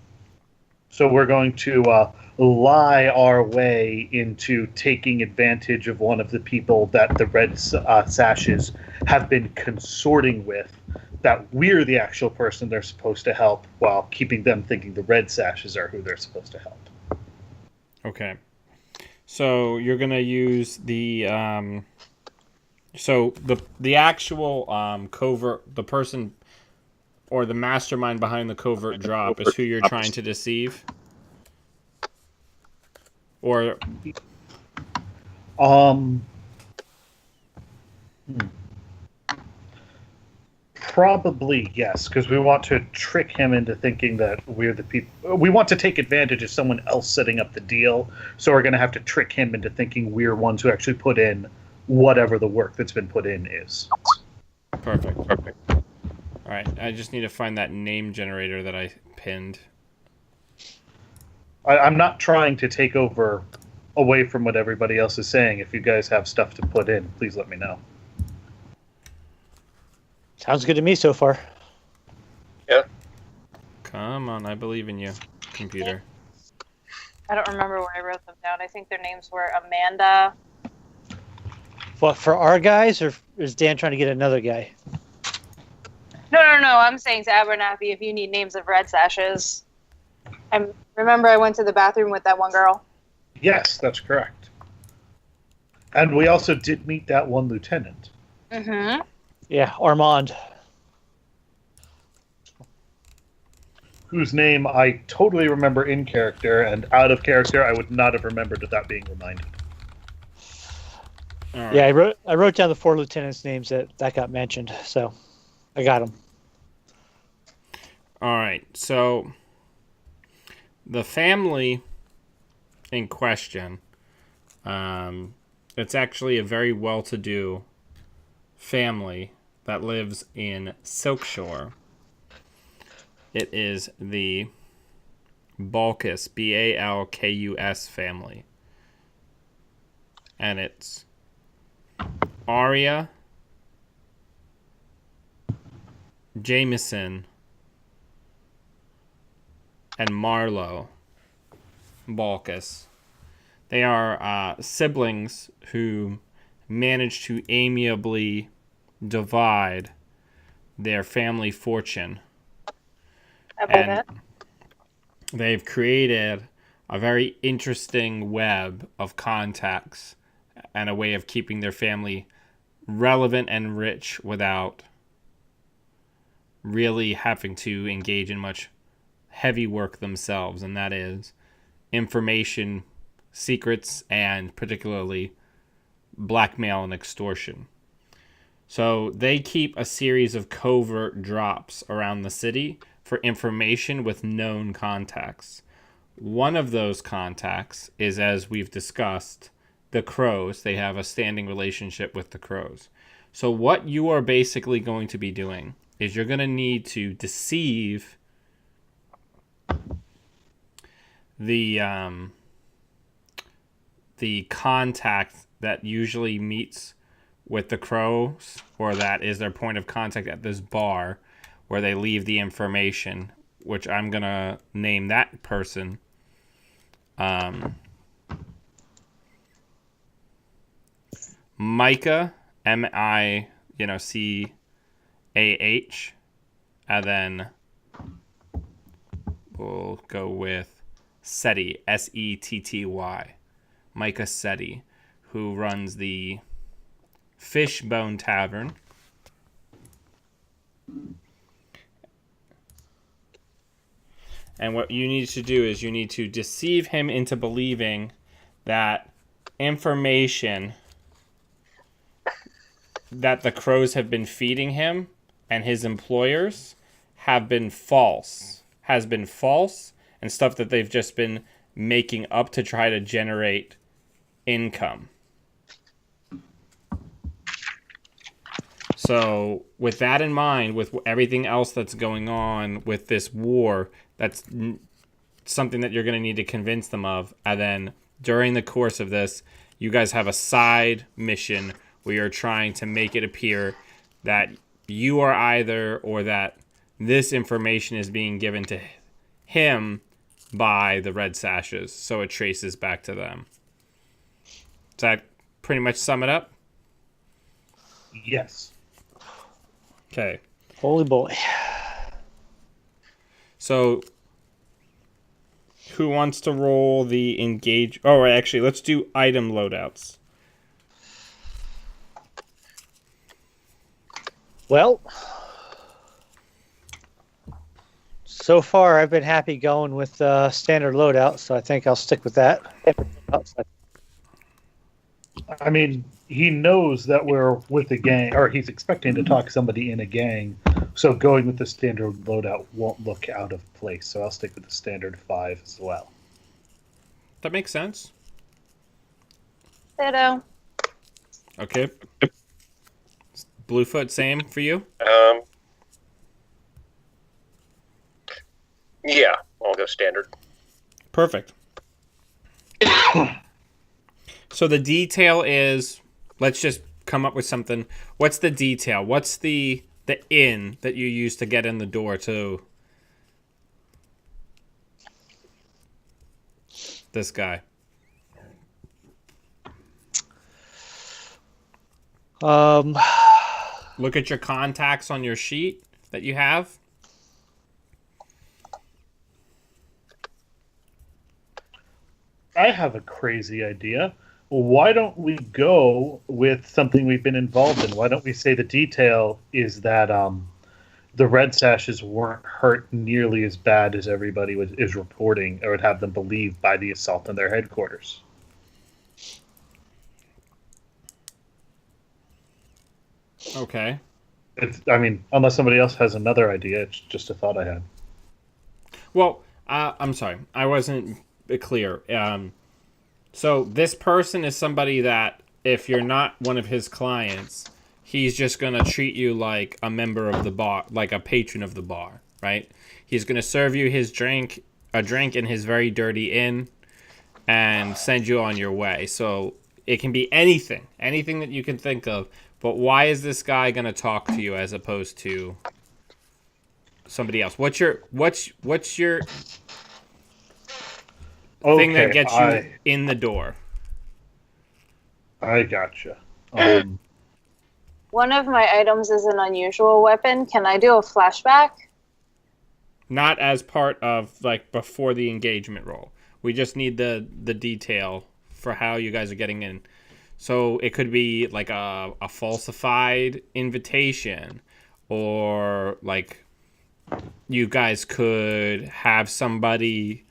So we're going to lie our way into taking advantage of one of the people that the Red Sashes have been consorting with, that we're the actual person they're supposed to help, while keeping them thinking the Red Sashes are who they're supposed to help. Okay. So you're going to use the so the actual covert, the person or the mastermind behind the covert drop is who you're trying to deceive? Or Probably yes, because we want to trick him into thinking that we're the people. We want to take advantage of someone else setting up the deal, so we're going to have to trick him into thinking we're ones who actually put in whatever the work that's been put in is. perfect. All right, I just need to find that name generator that I pinned. I'm not trying to take over away from what everybody else is saying. If you guys have stuff to put in, please let me know. Sounds good to me so far. Yeah. Come on, I believe in you, computer. I don't remember where I wrote them down. I think their names were Amanda. What, for our guys, or is Dan trying to get another guy? No. I'm saying to Abernathy if you need names of Red Sashes. Remember I went to the bathroom with that one girl? Yes, that's correct. And we also did meet that one lieutenant. Mm-hmm. Yeah, Armand. Whose name I totally remember in character, and out of character I would not have remembered without being reminded. All right. Yeah, I wrote down the 4 lieutenants' names that got mentioned, so I got them. All right, so the family in question, it's actually a very well-to-do family that lives in Silkshore. It is the Balkus, Balkus family. And it's Arya, Jameson, and Marlowe Balkus. They are siblings who manage to amiably divide their family fortune. I believe And it. they've created a very interesting web of contacts and a way of keeping their family relevant and rich without really having to engage in much heavy work themselves, and that is information, secrets, and particularly blackmail and extortion. So they keep a series of covert drops around the city for information with known contacts. One of those contacts is, as we've discussed, the Crows. They have a standing relationship with the Crows. So what you are basically going to be doing is you're going to need to deceive the contact that usually meets with the Crows, or that is their point of contact at this bar where they leave the information, which I'm going to name that person Micah, Micah, and then we'll go with Setty, Setty, Micah Setty, who runs the Fishbone Tavern. And what you need to do is you need to deceive him into believing that information that the crows have been feeding him and his employers has been false, and stuff that they've just been making up to try to generate income. So with that in mind, with everything else that's going on with this war, that's something that you're going to need to convince them of. And then during the course of this, you guys have a side mission where you're trying to make it appear that you are either, or that this information is being given to him by the Red Sashes, so it traces back to them. Does that pretty much sum it up? Yes. Okay. Okay. Holy boy. So, who wants to roll the engage? Oh, actually, let's do item loadouts. Well, so far I've been happy going with standard loadout, so I think I'll stick with that. I mean, he knows that we're with a gang, or he's expecting to talk somebody in a gang, so going with the standard loadout won't look out of place, so I'll stick with the standard 5 as well. That makes sense. Ditto. Okay. Bluefoot, same for you? Yeah, I'll go standard. Perfect. So the detail is, let's just come up with something. What's the detail? What's the in that you use to get in the door to this guy? Look at your contacts on your sheet that you have. I have a crazy idea. Why don't we go with something we've been involved in? Why don't we say the detail is that the Red Sashes weren't hurt nearly as bad as everybody is reporting, or would have them believe, by the assault on their headquarters? Okay. I mean, unless somebody else has another idea, it's just a thought I had. Well, I'm sorry. I wasn't clear. So this person is somebody that, if you're not one of his clients, he's just going to treat you like a member of the bar, like a patron of the bar, right? He's going to serve you a drink in his very dirty inn, and send you on your way. So it can be anything that you can think of. But why is this guy going to talk to you as opposed to somebody else? What's your thing that gets you in the door? I gotcha. One of my items is an unusual weapon. Can I do a flashback? Not as part of, like, before the engagement roll. We just need the detail for how you guys are getting in. So it could be like a falsified invitation, or like you guys could have somebody,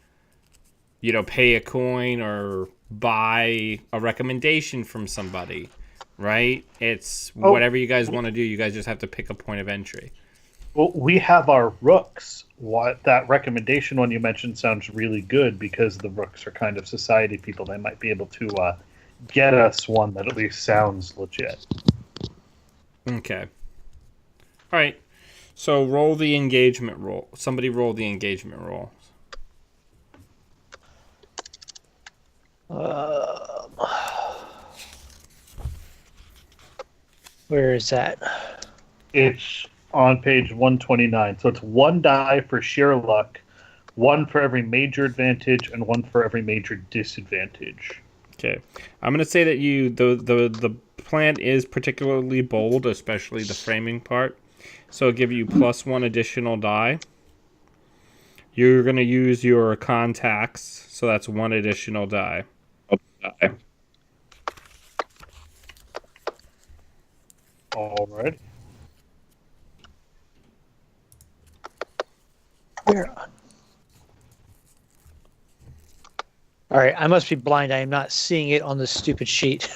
pay a coin or buy a recommendation from somebody, right? It's whatever you guys want to do. You guys just have to pick a point of entry. Well, we have our rooks. That recommendation one you mentioned sounds really good, because the rooks are kind of society people. They might be able to get us one that at least sounds legit. Okay. All right. So roll the engagement roll. Somebody roll the engagement roll. Where is that? It's on page 129. So it's 1 die for sheer luck, 1 for every major advantage, and 1 for every major disadvantage. Okay, I'm gonna say that the plan is particularly bold, especially the framing part. So it'll give you +1 additional die. You're going to use your contacts, so that's one additional die. All right. Where? All right, I must be blind. I am not seeing it on this stupid sheet.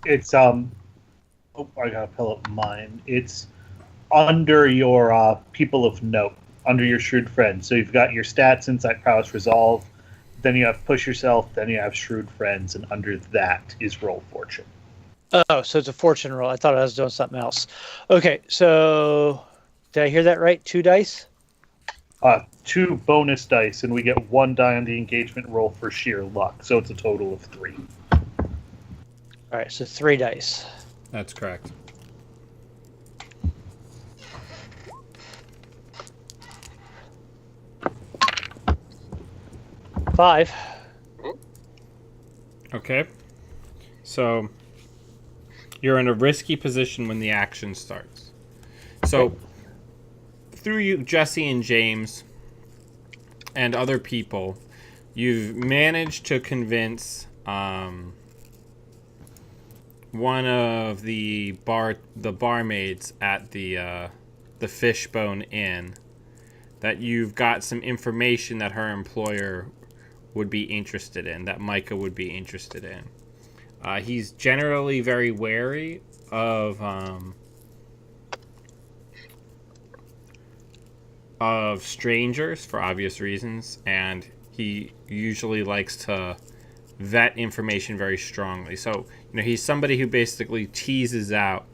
It's Oh, I gotta pull up mine. It's under your people of note, under your shrewd friends. So you've got your stats, insight, prowess, resolve. Then you have push yourself. Then you have shrewd friends, and under that is roll fortune. Oh, so it's a fortune roll. I thought I was doing something else. Okay, so did I hear that right? 2 dice? 2 bonus dice, and we get 1 die on the engagement roll for sheer luck. So it's a total of 3. All right, so 3 dice. That's correct. Five. Okay. So you're in a risky position when the action starts. So through you, Jesse and James and other people, you've managed to convince one of the barmaids at the Fishbone Inn that you've got some information that her employer would be interested in, that Micah would be interested in. He's generally very wary of strangers for obvious reasons, and he usually likes to vet information very strongly. So, he's somebody who basically teases out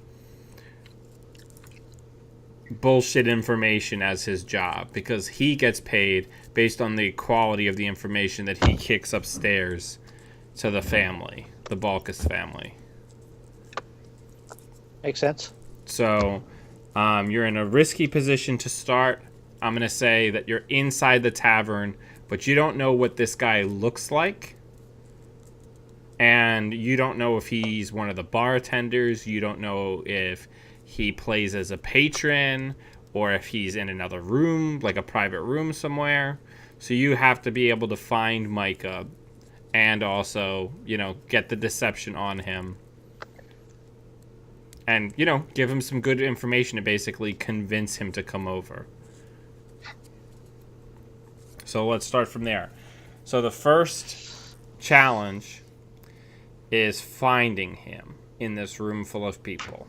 bullshit information as his job, because he gets paid based on the quality of the information that he kicks upstairs to the family, the Balkus family. Makes sense. So you're in a risky position to start. I'm going to say that you're inside the tavern, but you don't know what this guy looks like. And you don't know if he's one of the bartenders. You don't know if he plays as a patron or if he's in another room, like a private room somewhere. So you have to be able to find Micah and also, get the deception on him. And, give him some good information to basically convince him to come over. So let's start from there. So the first challenge is finding him in this room full of people.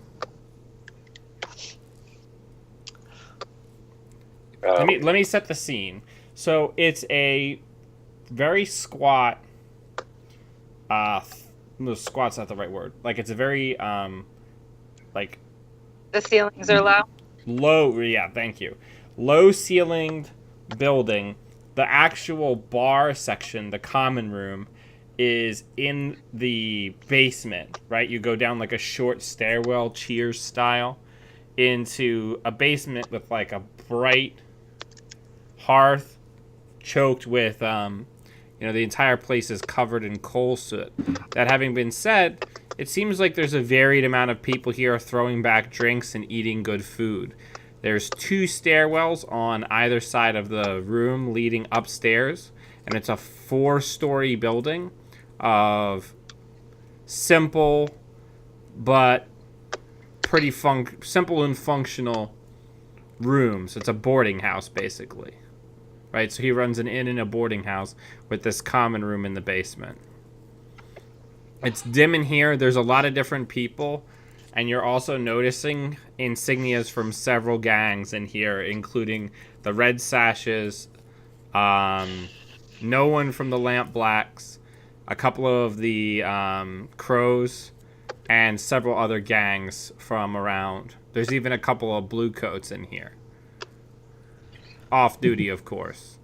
Let me set the scene. So it's a very squat. No, squat's not the right word. Like, it's a very like. The ceilings are low. Low, yeah, thank you. Low ceilinged building. The actual bar section, the common room, is in the basement, right? You go down like a short stairwell, Cheers style, into a basement with like a bright hearth choked with, the entire place is covered in coal soot. That having been said, it seems like there's a varied amount of people here throwing back drinks and eating good food. There's 2 stairwells on either side of the room leading upstairs, and it's a 4-story building of simple but pretty simple and functional rooms. It's a boarding house, basically. Right? So he runs an inn and a boarding house with this common room in the basement. It's dim in here. There's a lot of different people. And you're also noticing insignias from several gangs in here, including the Red Sashes, no one from the Lamp Blacks, a couple of the Crows, and several other gangs from around. There's even a couple of Blue Coats in here. Off duty, of course.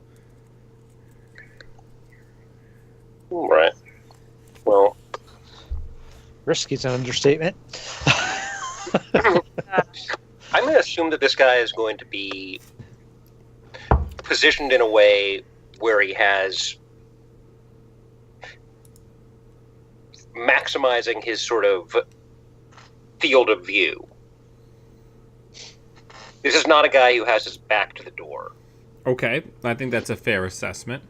Right. Well, Risky's an understatement. I'm going to assume that this guy is going to be positioned in a way where he has maximizing his sort of field of view. This is not a guy who has his back to the door. Okay, I think that's a fair assessment.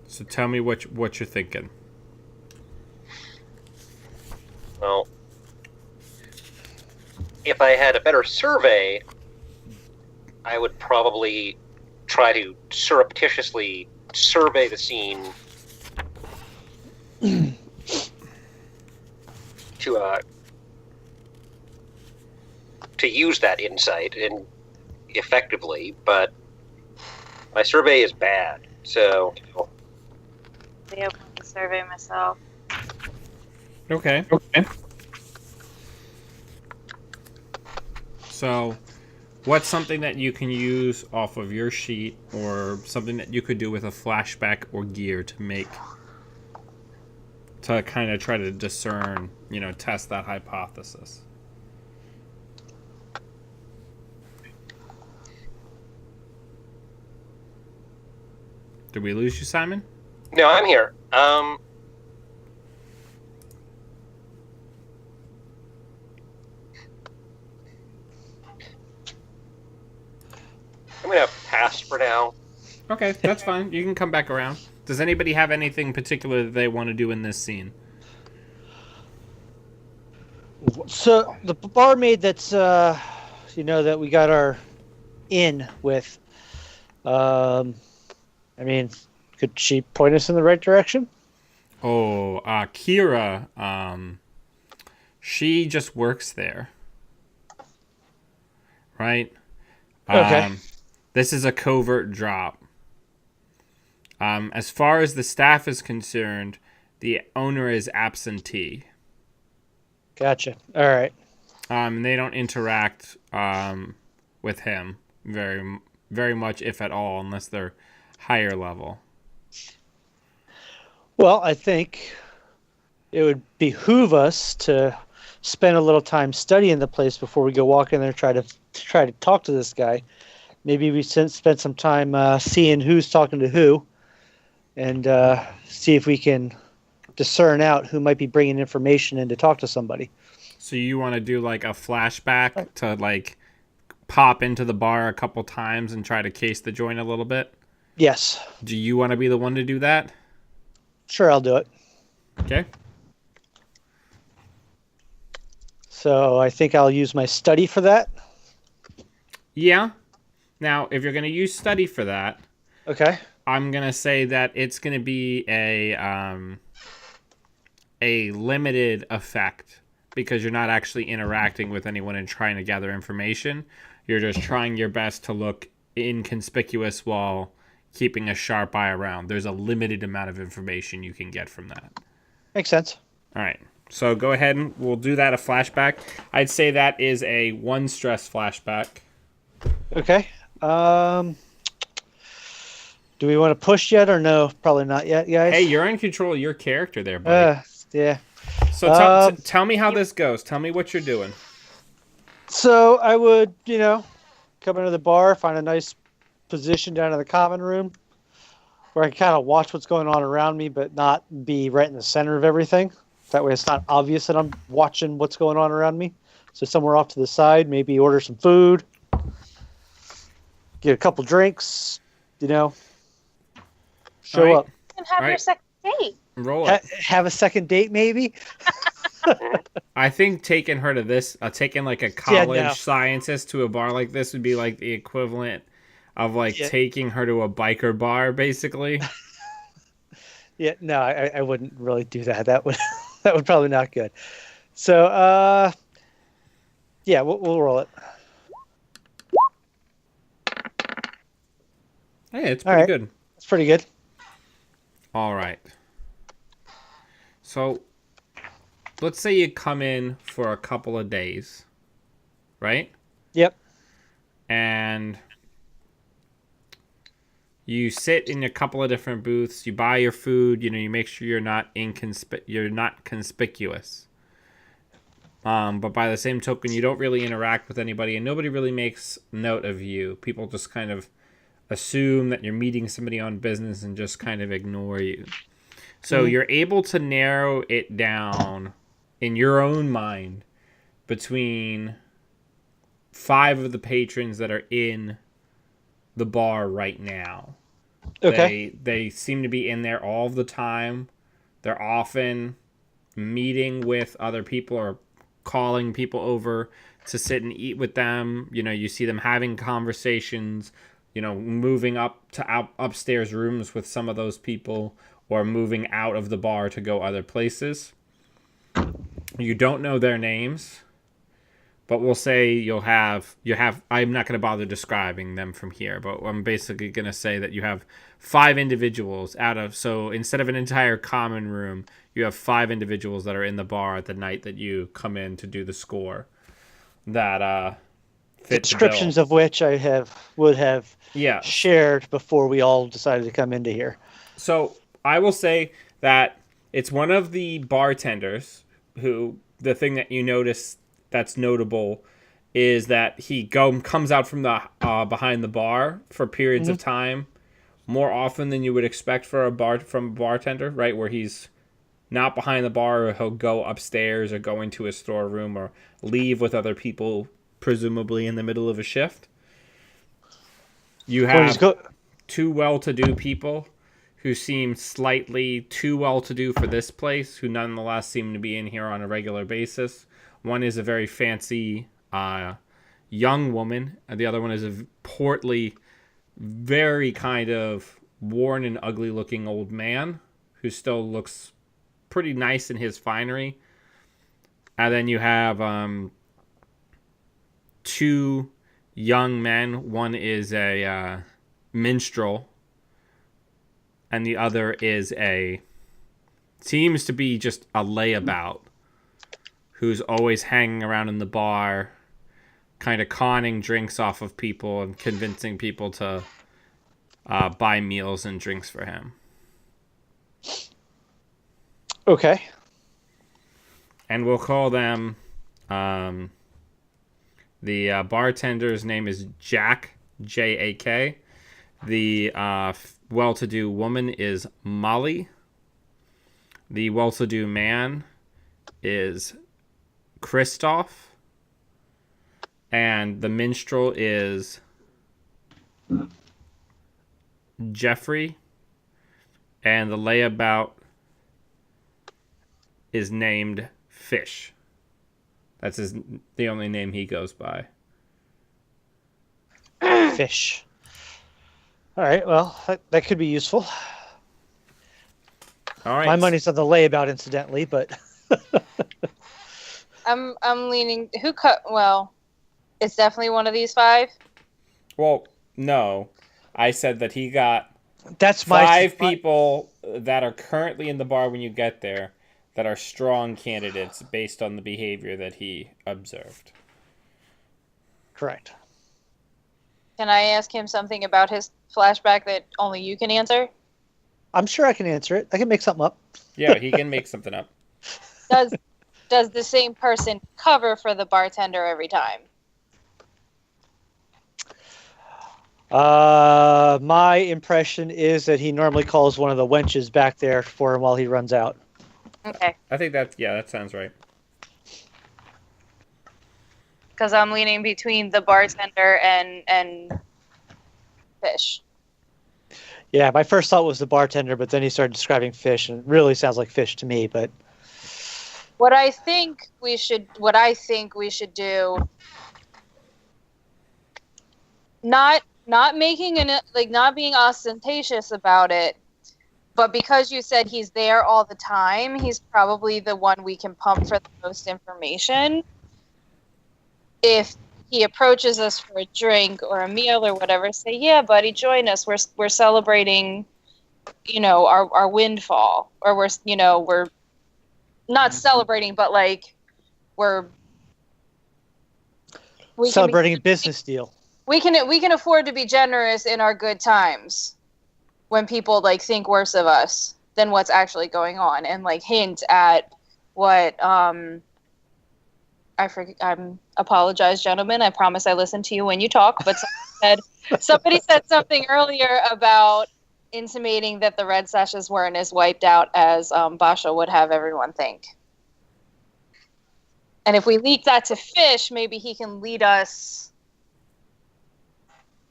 So tell me what you're thinking. Well, if I had a better survey, I would probably try to surreptitiously survey the scene to use that insight and effectively, but my survey is bad, so Yeah, I want to survey myself. Okay. So, what's something that you can use off of your sheet, or something that you could do with a flashback or gear to kind of try to discern, test that hypothesis? Did we lose you, Simon? no, I'm here. I'm gonna pass for now. Okay, that's fine. You can come back around. Does anybody have anything particular that they want to do in this scene? So the barmaid that's that we got our in with, I mean, could she point us in the right direction? Oh, Kira, she just works there. Right? Okay. This is a covert drop. As far as the staff is concerned, the owner is absentee. Gotcha. All right. And they don't interact with him very, very much, if at all, unless they're higher level. Well, I think it would behoove us to spend a little time studying the place before we go walk in there and try to talk to this guy. Maybe we spend some time seeing who's talking to who, and see if we can discern out who might be bringing information in to talk to somebody. So you want to do like a flashback to like pop into the bar a couple times and try to case the joint a little bit? Yes. Do you want to be the one to do that? Sure, I'll do it. Okay. So I think I'll use my study for that. Yeah. Now, if you're going to use study for that, Okay. I'm going to say that it's going to be a limited effect, because you're not actually interacting with anyone and trying to gather information. You're just trying your best to look inconspicuous while keeping a sharp eye around. There's a limited amount of information you can get from that. Makes sense. All right. So go ahead and we'll do that, a flashback. I'd say that is a 1 stress flashback. Okay. Do we want to push yet or no? Probably not yet, guys. Hey, you're in control of your character there, buddy. Yeah. So tell me how this goes. Tell me what you're doing. So I would, come into the bar, find a nice position down in the common room where I can kind of watch what's going on around me, but not be right in the center of everything. That way it's not obvious that I'm watching what's going on around me. So somewhere off to the side, maybe order some food, get a couple drinks, show right. up. And have your second date. Roll it. Have a second date, maybe? I think taking her to this, taking like a college scientist to a bar like this would be like the equivalent of taking her to a biker bar, basically. Yeah, no, I wouldn't really do that. That would probably not good. So, yeah, we'll roll it. Hey, it's pretty good. It's pretty good. All right. So, let's say you come in for a couple of days, right? Yep. And you sit in a couple of different booths. You buy your food. You make sure you're not conspicuous. But by the same token, you don't really interact with anybody, and nobody really makes note of you. People just kind of assume that you're meeting somebody on business and just kind of ignore you. So Mhm. you're able to narrow it down in your own mind between 5 of the patrons that are in the bar right now. Okay. They seem to be in there all the time. They're often meeting with other people or calling people over to sit and eat with them. You know, you see them having conversations, you know, moving up to upstairs rooms with some of those people or moving out of the bar to go other places. You don't know their names, but we'll say you have I'm not going to bother describing them from here, but I'm basically going to say that you have 5 individuals so instead of an entire common room, you have 5 individuals that are in the bar at the night that you come in to do the score that fit the bill. Descriptions of which I would have Yeah. shared before we all decided to come into here. So I will say that it's one of the bartenders who, the thing that you notice that's notable is that he comes out from the behind the bar for periods of time more often than you would expect from a bartender, right? Where he's not behind the bar, or he'll go upstairs or go into his storeroom or leave with other people, presumably in the middle of a shift. You have 2 well-to-do people who seem slightly too well-to-do for this place, who nonetheless seem to be in here on a regular basis. One is a very fancy young woman, and the other one is a portly, very kind of worn and ugly-looking old man who still looks pretty nice in his finery. And then you have 2 young men. One is a minstrel, and the other seems to be just a layabout who's always hanging around in the bar, kind of conning drinks off of people and convincing people to buy meals and drinks for him. Okay. And we'll call them, the bartender's name is Jack, J-A-K. The well-to-do woman is Molly. The well-to-do man is Christoph. And the minstrel is Jeffrey. And the layabout is named Fish. That's the only name he goes by. Fish. All right. Well, that could be useful. All right. My money's on the layabout, incidentally, but I'm leaning. Who cut? Well, it's definitely one of these 5. Well, no. I said that he got that's 5 people that are currently in the bar when you get there that are strong candidates based on the behavior that he observed. Correct. Can I ask him something about his flashback that only you can answer? I'm sure I can answer it. I can make something up. Yeah, he can make something up. Does the same person cover for the bartender every time? My impression is that he normally calls one of the wenches back there for him while he runs out. Okay. I think that sounds right. Because I'm leaning between the bartender and Fish. Yeah, my first thought was the bartender, but then he started describing Fish, and it really sounds like Fish to me. But What I think we should do, not making not being ostentatious about it, but because you said he's there all the time, he's probably the one we can pump for the most information. If he approaches us for a drink or a meal or whatever, say, "Yeah, buddy, join us. We're celebrating, our windfall," or we're not celebrating, but like we celebrating a business deal. We can afford to be generous in our good times when people think worse of us than what's actually going on, and hint at what I apologize, gentlemen. I promise I listen to you when you talk. But somebody said something earlier about intimating that the red sashes weren't as wiped out as Basha would have everyone think. And if we leak that to Fish, maybe he can lead us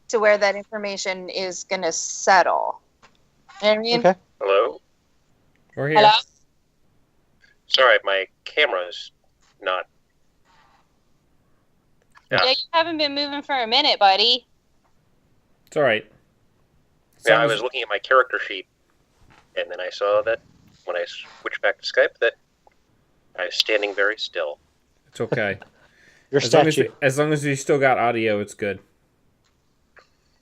to where that information is going to settle. You know what I mean? Okay. Hello? We're here. Hello? Sorry, my camera's not. Yeah, you haven't been moving for a minute, buddy. It's all right. Yeah, I was looking at my character sheet, and then I saw that when I switched back to Skype that I was standing very still. It's okay. Your statue. As long as you still got audio, it's good.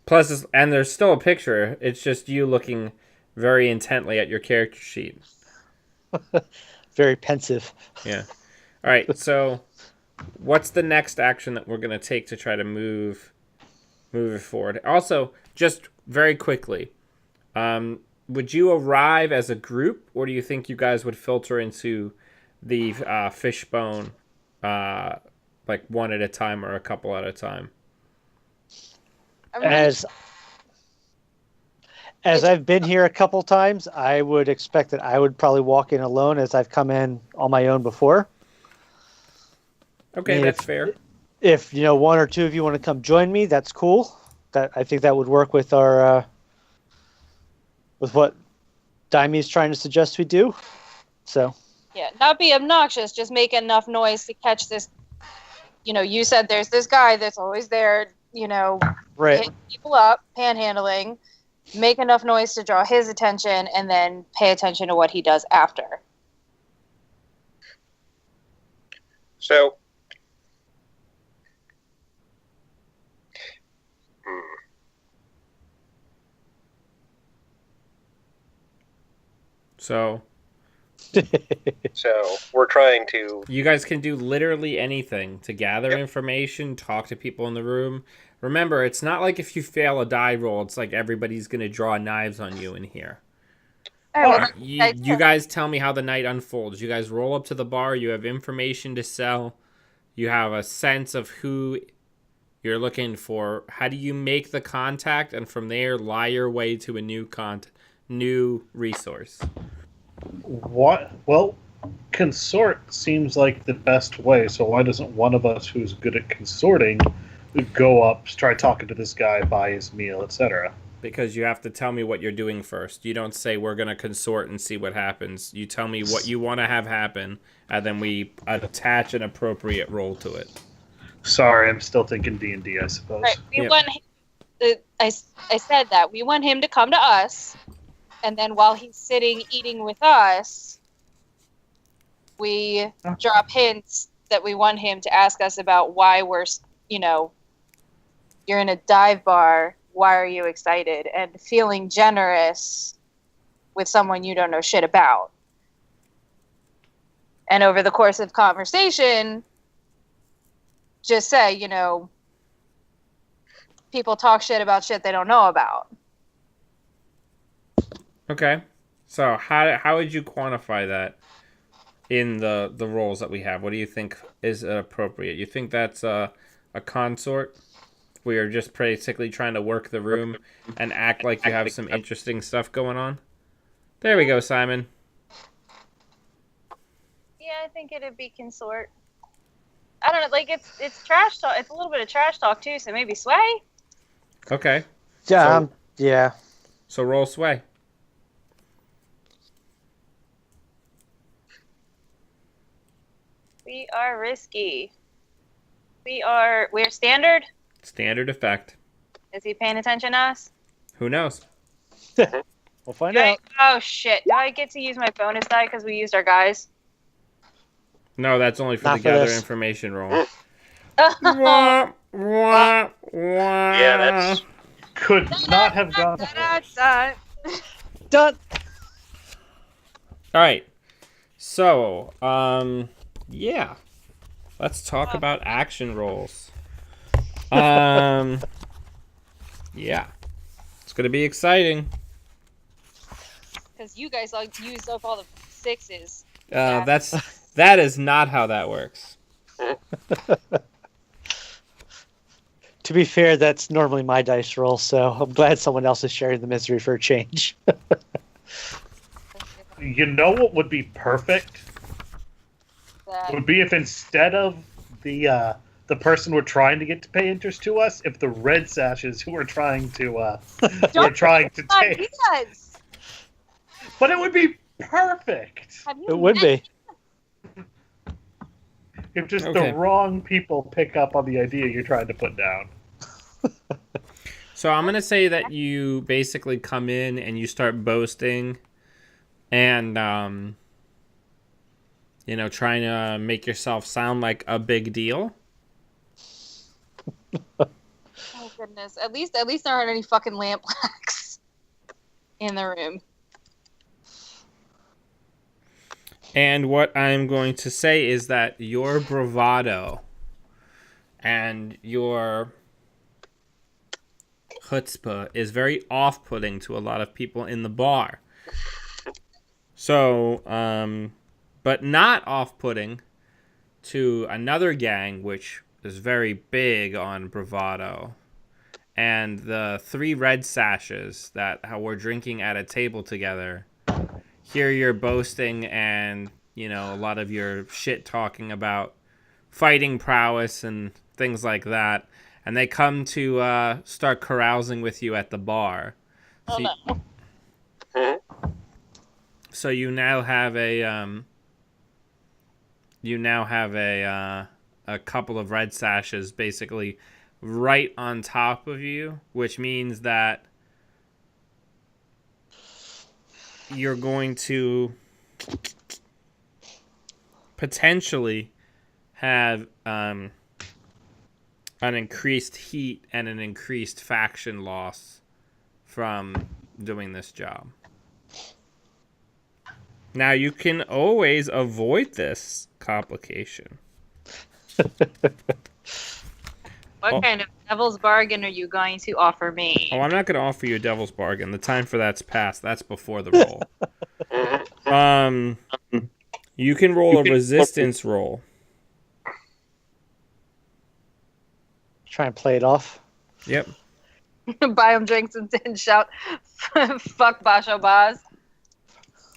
Plus, and there's still a picture. It's just you looking very intently at your character sheet. Very pensive. Yeah. All right. So, what's the next action that we're gonna take to try to move it forward? Also, just very quickly, would you arrive as a group, or do you think you guys would filter into the fishbone, like one at a time or a couple at a time? As I've been here a couple times, I would expect that I would probably walk in alone, as I've come in on my own before. Okay, that's fair. If one or two of you want to come join me, that's cool. I think that would work with our with what Daimi's trying to suggest we do. So Yeah, not be obnoxious, just make enough noise to catch this. You said there's this guy that's always there, right. hitting people up, panhandling, make enough noise to draw his attention, and then pay attention to what he does after. So, So we're trying to. you guys can do literally anything to gather information, talk to people in the room. Remember, it's not like if you fail a die roll, it's like everybody's going to draw knives on you in here. All right, You guys tell me how the night unfolds. You guys roll up to the bar. You have information to sell. You have a sense of who you're looking for. How do you make the contact? And from there, lie your way to a new resource. What? Well, consort seems like the best way. So why doesn't one of us who's good at consorting go up, try talking to this guy, buy his meal, etc.? Because you have to tell me what you're doing first. You don't say we're going to consort and see what happens. You tell me what you want to have happen, and then we attach an appropriate role to it. Sorry, I'm still thinking D&D, I suppose. Right, we want him, I said that. We want him to come to us, and then while he's sitting eating with us, we drop hints that we want him to ask us about why we're, you're in a dive bar. Why are you excited? And feeling generous with someone you don't know shit about. And over the course of conversation, just say, people talk shit about shit they don't know about. Okay. So how would you quantify that in the roles that we have? What do you think is appropriate? You think that's a consort? We are just basically trying to work the room and act like you have some interesting stuff going on. There we go, Simon. Yeah, I think it'd be consort. I don't know, like it's trash talk. It's a little bit of trash talk too, so maybe sway. Okay. Yeah. Yeah. So roll sway. We are risky. We're standard. Standard effect. Is he paying attention to us? Who knows? We'll find out. Oh shit! Do I get to use my bonus die because we used our guys? No, that's only for Not the for gather this. information roll. Yeah, that's. Could not have gone. Done. All right. So, yeah. Let's talk about action rolls. Yeah. It's going to be exciting. Because you guys all used up all the sixes. That is not how that works. To be fair, that's normally my dice roll, so I'm glad someone else is sharing the misery for a change. You know what would be perfect? That- Would be if instead of the person we're trying to get to pay interest to us, if the red sashes who are trying to take, Ideas! but it would be perfect Have you It would be. if just Okay. the wrong people pick up on the idea you're trying to put down. So I'm gonna say that you basically come in and you start boasting, and trying to make yourself sound like a big deal. Oh goodness! At least there aren't any fucking lamp blacks in the room. And what I'm going to say is that your bravado and your chutzpah is very off-putting to a lot of people in the bar. So, but not off-putting to another gang, which is very big on bravado. And the 3 red sashes that how we're drinking at a table together. Hear your boasting and, a lot of your shit talking about fighting prowess and things like that. And they come to start carousing with you at the bar. So, so you now have a a couple of red sashes basically right on top of you, which means that you're going to potentially have an increased heat and an increased faction loss from doing this job. Now, you can always avoid this complication. What kind of devil's bargain are you going to offer me? Oh, I'm not going to offer you a devil's bargain. The time for that's past. That's before the roll. You can roll a resistance roll. Try and play it off. Yep. Buy him drinks and shout, "Fuck Basho Baz."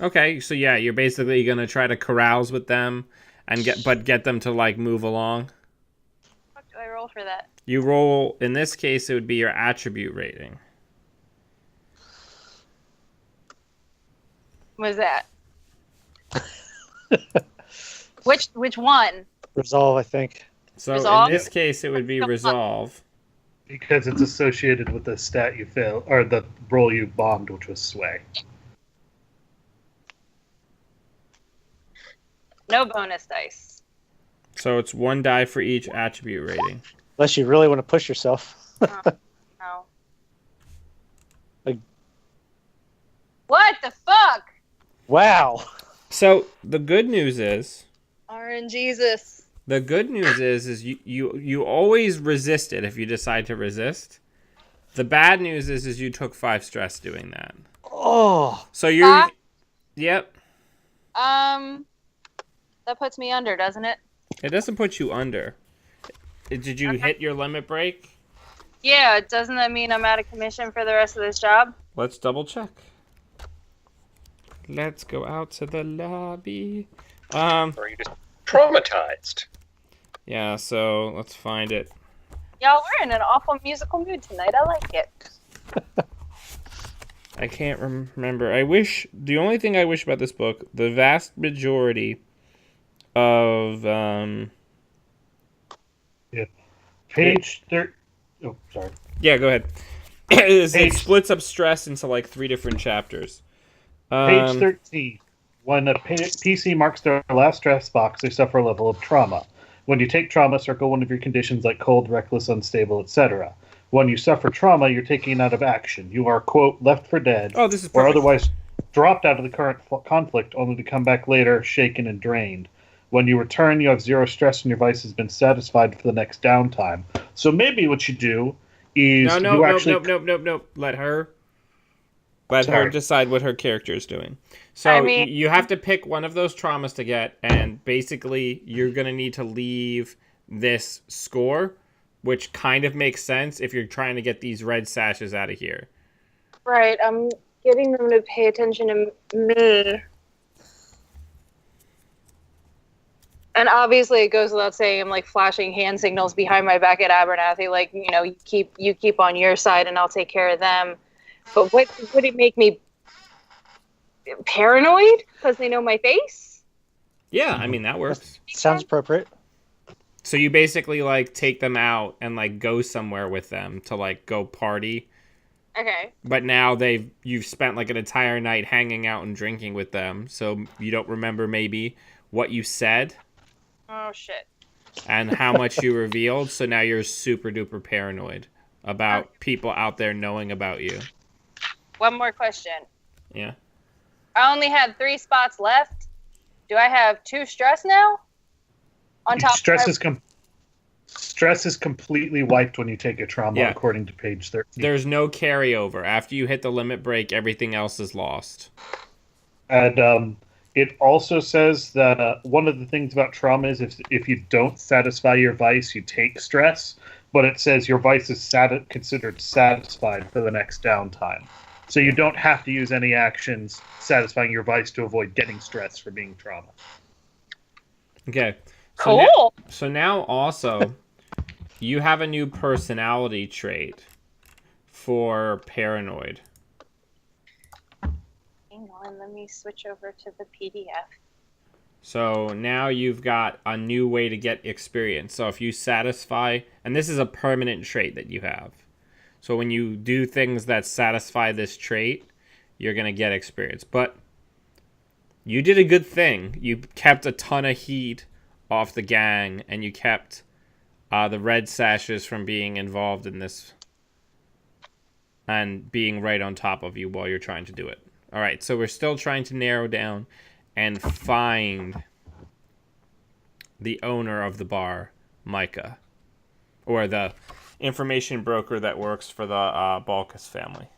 Okay, so yeah, you're basically going to try to carouse with them and get them to move along. What do I roll for that? You roll, in this case, it would be your attribute rating. What is that? Which one? Resolve, I think. So Resolve? in this case, it would be resolve. Because it's associated with the stat you failed, or the roll you bombed, which was sway. No bonus dice. So it's 1 die for each attribute rating. Unless you really want to push yourself. No. Like- What the fuck? Wow. So the good news is RNGesus. The good news is you always resist it if you decide to resist. The bad news is you took 5 stress doing that. Oh. So you're... 5? Yep. That puts me under, doesn't it? It doesn't put you under. Did you hit your limit break? Yeah, doesn't that mean I'm out of commission for the rest of this job? Let's double check. Let's go out to the lobby. Or are you just traumatized? Yeah, so let's find it. Y'all, we're in an awful musical mood tonight. I like it. I can't remember. The only thing I wish about this book, the vast majority of Page 30. Oh, sorry. yeah, go ahead. It Page- splits up stress into 3 different chapters. Page 13. When a PC marks their last stress box, they suffer a level of trauma. When you take trauma, circle one of your conditions like cold, reckless, unstable, etc. When you suffer trauma, you're taken out of action. You are, quote, left for dead, Oh, this is or perfect. otherwise dropped out of the current conflict, only to come back later, shaken and drained. When you return, you have 0 stress and your vice has been satisfied for the next downtime. So maybe what you do is No, actually... nope. Let her Sorry. decide what her character is doing. So I mean- you have to pick one of those traumas to get, and basically you're going to need to leave this score which kind of makes sense if you're trying to get these red sashes out of here. Right, I'm getting them to pay attention to me. And obviously, it goes without saying, I'm like flashing hand signals behind my back at Abernathy, like, you know, you keep on your side, and I'll take care of them. But what would it make me paranoid because they know my face? Yeah, I mean that works. Sounds appropriate. So you basically like take them out and like go somewhere with them to like go party. Okay. But now you've spent like an entire night hanging out and drinking with them, so you don't remember maybe what you said. Oh shit. And how much you revealed, so now you're super duper paranoid about people out there knowing about you. One more question. Yeah. I only had 3 spots left. Do I have 2 stress now? On top Stress is completely wiped when you take a trauma, Yeah. according to page 13. There's no carryover. After you hit the limit break, everything else is lost. And it also says that one of the things about trauma is if you don't satisfy your vice, you take stress. But it says your vice is considered satisfied for the next downtime. So you don't have to use any actions satisfying your vice to avoid getting stress for being trauma. Okay. Cool. So now also, you have a new personality trait for paranoid. Hang on, let me switch over to the PDF. So now you've got a new way to get experience. So if you satisfy, and this is a permanent trait that you have. So when you do things that satisfy this trait, you're going to get experience. But you did a good thing. You kept a ton of heat off the gang, and you kept the red sashes from being involved in this and being right on top of you while you're trying to do it. All right, so we're still trying to narrow down and find the owner of the bar, Micah, or the information broker that works for the Balkus family.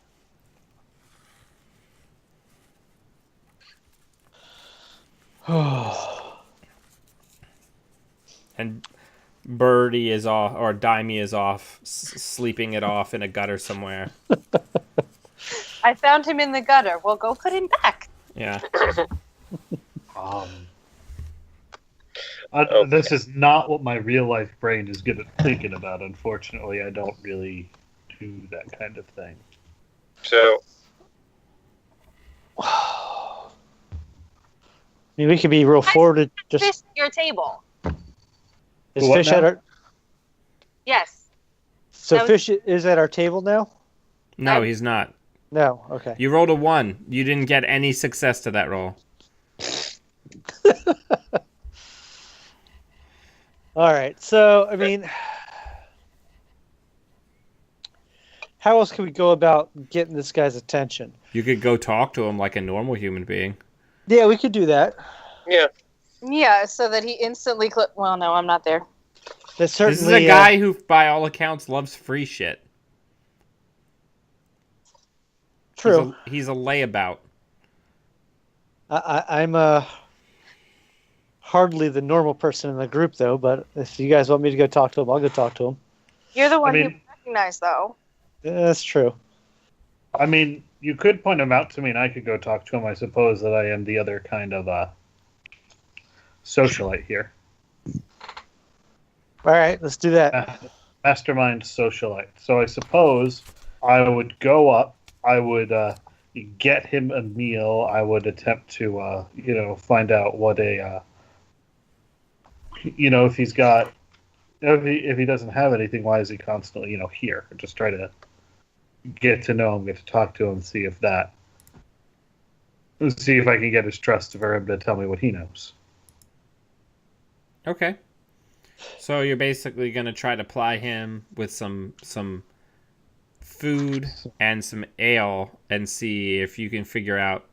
And Birdie is off, or Dimey is off, sleeping it off in a gutter somewhere. I found him in the gutter. Well, go put him back. Yeah. This is not what my real life brain is good at thinking about. Unfortunately, I don't really do that kind of thing. So, I mean, we could be real forward. Fish Just at your table. is What fish now? at our Yes. so That was- fish is at our table now? No, he's not. No. Okay. You rolled a 1. You didn't get any success to that roll. All right. So I mean, how else can we go about getting this guy's attention? You could go talk to him like a normal human being. Yeah, we could do that. yeah. Yeah, so that he instantly well, no, I'm not there. That's certainly This is a guy who, by all accounts, loves free shit. true. He's a layabout. I'm hardly the normal person in the group, though. But if you guys want me to go talk to him, I'll go talk to him. You're the one mean- who recognized, though. Yeah, that's true. I mean, you could point him out to me, and I could go talk to him. I suppose that I am the other kind of socialite here. All right, let's do that. Mastermind socialite. So I suppose I would go up. I would get him a meal. I would attempt to, find out what if he's got, if he doesn't have anything, why is he constantly, here? Just try to get to know him, get to talk to him, see if I can get his trust for him to tell me what he knows. Okay. So you're basically going to try to ply him with some food and some ale and see if you can figure out,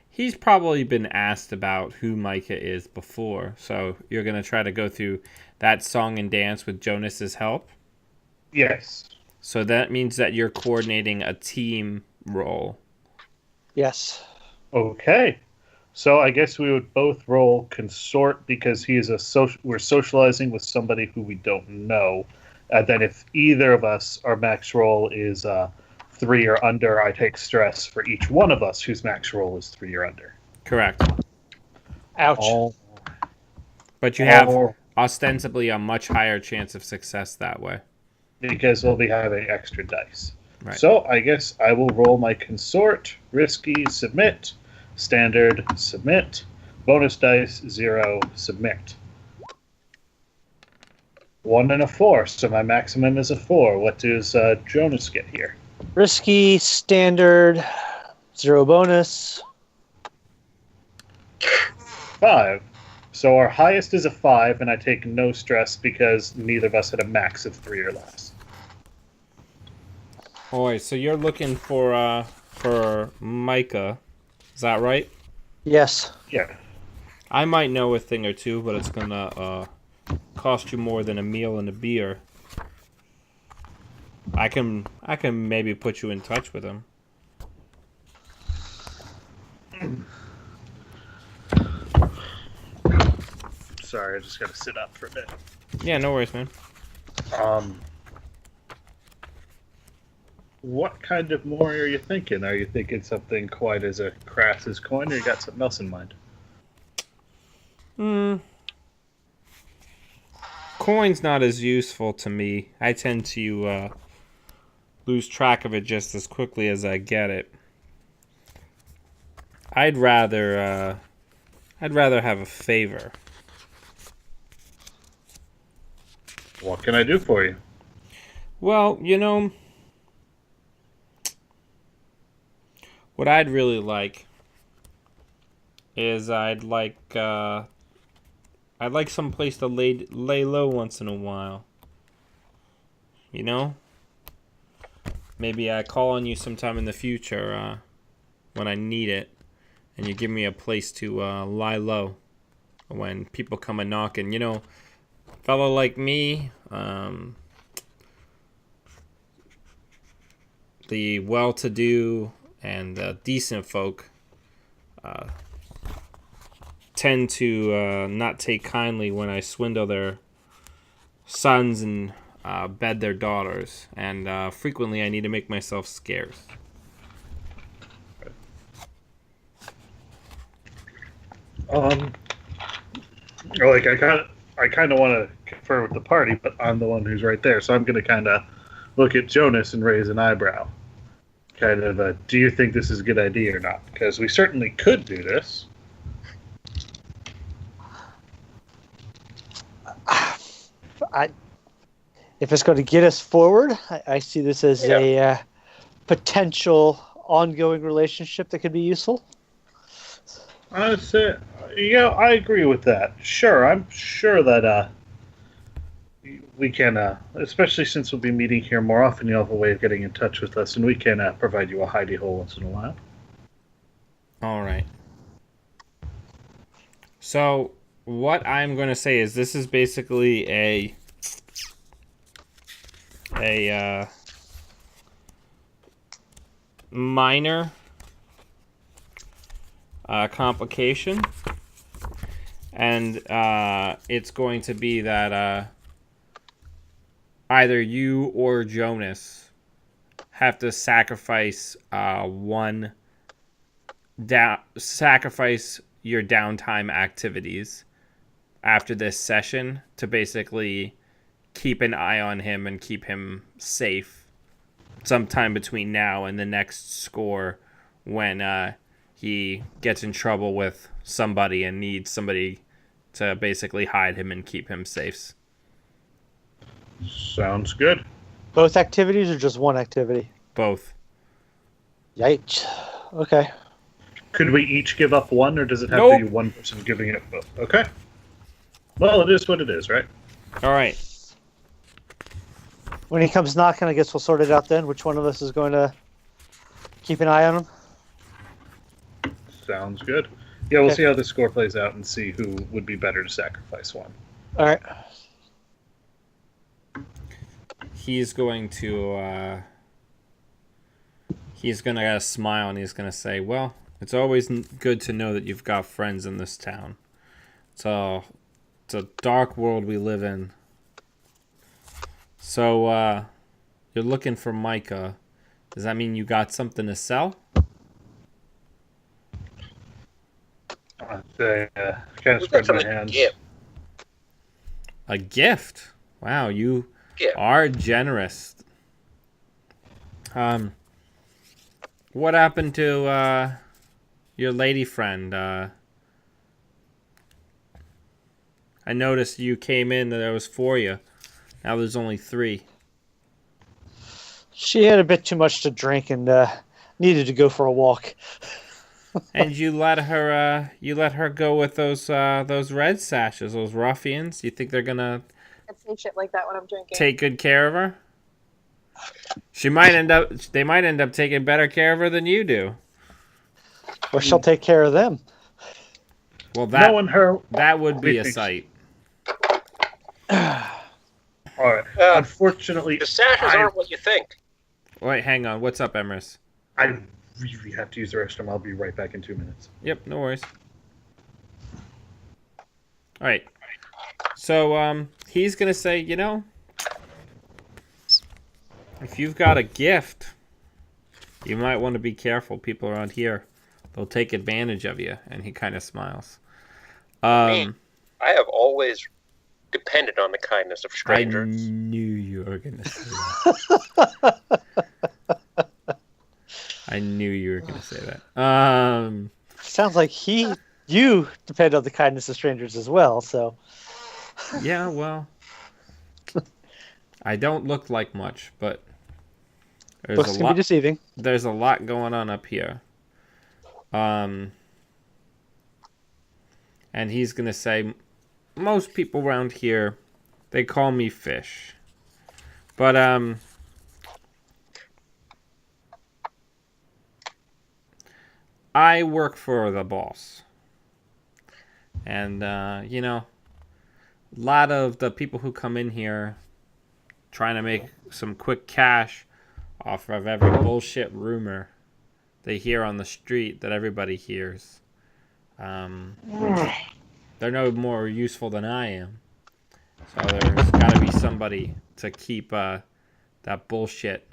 he's probably been asked about who Micah is before. So you're going to try to go through that song and dance with Jonas's help. Yes. So that means that you're coordinating a team role. Yes. Okay. So I guess we would both roll consort because he is we're socializing with somebody who we don't know. And then if either of us, our max roll is 3 or under, I take stress for each one of us whose max roll is 3 or under. Correct. Ouch. All, But you have all ostensibly a much higher chance of success that way. because we'll be having extra dice. Right. So I guess I will roll my consort, risky, submit, standard, submit, bonus dice, 0, submit. 1 and a 4, so my maximum is a 4. What does Jonas get here? Risky, standard, 0 bonus. 5. So our highest is a 5, and I take no stress because neither of us had a max of 3 or less. Alright, so you're looking for Micah. Is that right? Yes. Yeah. I might know a thing or two, but it's gonna cost you more than a meal and a beer. I can maybe put you in touch with him. Sorry, I just gotta sit up for a bit. Yeah, no worries, man. What kind of more are you thinking? Are you thinking something quite as crass as coin, or you got something else in mind? Coin's not as useful to me. I tend to lose track of it just as quickly as I get it. I'd rather have a favor. What can I do for you? Well, what I'd really like is I'd like some place to lay low once in a while. Maybe I call on you sometime in the future when I need it, and you give me a place to lie low when people come a knocking. Fellow like me, the well-to-do and decent folk tend to not take kindly when I swindle their sons and bed their daughters, and frequently I need to make myself scarce. I kind of want to confer with the party, but I'm the one who's right there, so I'm going to kind of look at Jonas and raise an eyebrow. Kind of, do you think this is a good idea or not? Because we certainly could do this. If it's going to get us forward, I see this as a potential ongoing relationship that could be useful. I agree with that. Sure, I'm sure that we can, especially since we'll be meeting here more often, you'll have a way of getting in touch with us, and we can provide you a hidey hole once in a while. All right. So what I'm going to say is this is basically a minor complication, and it's going to be that either you or Jonas have to sacrifice sacrifice your downtime activities after this session to basically keep an eye on him and keep him safe sometime between now and the next score, when he gets in trouble with somebody and needs somebody to basically hide him and keep him safe. Sounds good. Both activities or just one activity? Both. Yikes. Okay. Could we each give up one, or does it have Nope. to be one person giving it both? Okay. Well, it is what it is, right? All right. When he comes knocking, I guess we'll sort it out then. Which one of us is going to keep an eye on him? Sounds good. Yeah, we'll Okay. see how the score plays out and see who would be better to sacrifice one. All right. He's going to smile, and he's going to say, well, it's always good to know that you've got friends in this town. It's a dark world we live in. So, you're looking for Micah. Does that mean you got something to sell? I kind of We've spread got my something to hands. give. A gift. Wow, you Gift. are generous. What happened to your lady friend? I noticed you came in that there was 4 of you. Now there's only 3. She had a bit too much to drink and needed to go for a walk. And you let her go with those red sashes, those ruffians. You think they're gonna I say shit like that when I'm drinking. take good care of her? They might end up taking better care of her than you do. Or she'll take care of them. Well, that Knowing her, would be a sight. all right. Uh, Unfortunately, The sashes aren't what you think. Wait, hang on. What's up, Emrys? I really have to use the restroom. I'll be right back in 2 minutes. Yep, no worries. All right. So, he's gonna say, if you've got a gift, you might want to be careful. People around here, they'll take advantage of you. And he kind of smiles. Man, I have always depended on the kindness of I strangers. knew you were gonna say that. I knew you were gonna say that. Sounds like you depend on the kindness of strangers as well, so. Yeah, well, I don't look like much, but Looks can be deceiving. there's a lot going on up here. And he's gonna say, most people around here, they call me Fish. But, I work for the boss. And, a lot of the people who come in here trying to make some quick cash off of every bullshit rumor they hear on the street that everybody hears. They're no more useful than I am. So there's got to be somebody to keep that bullshit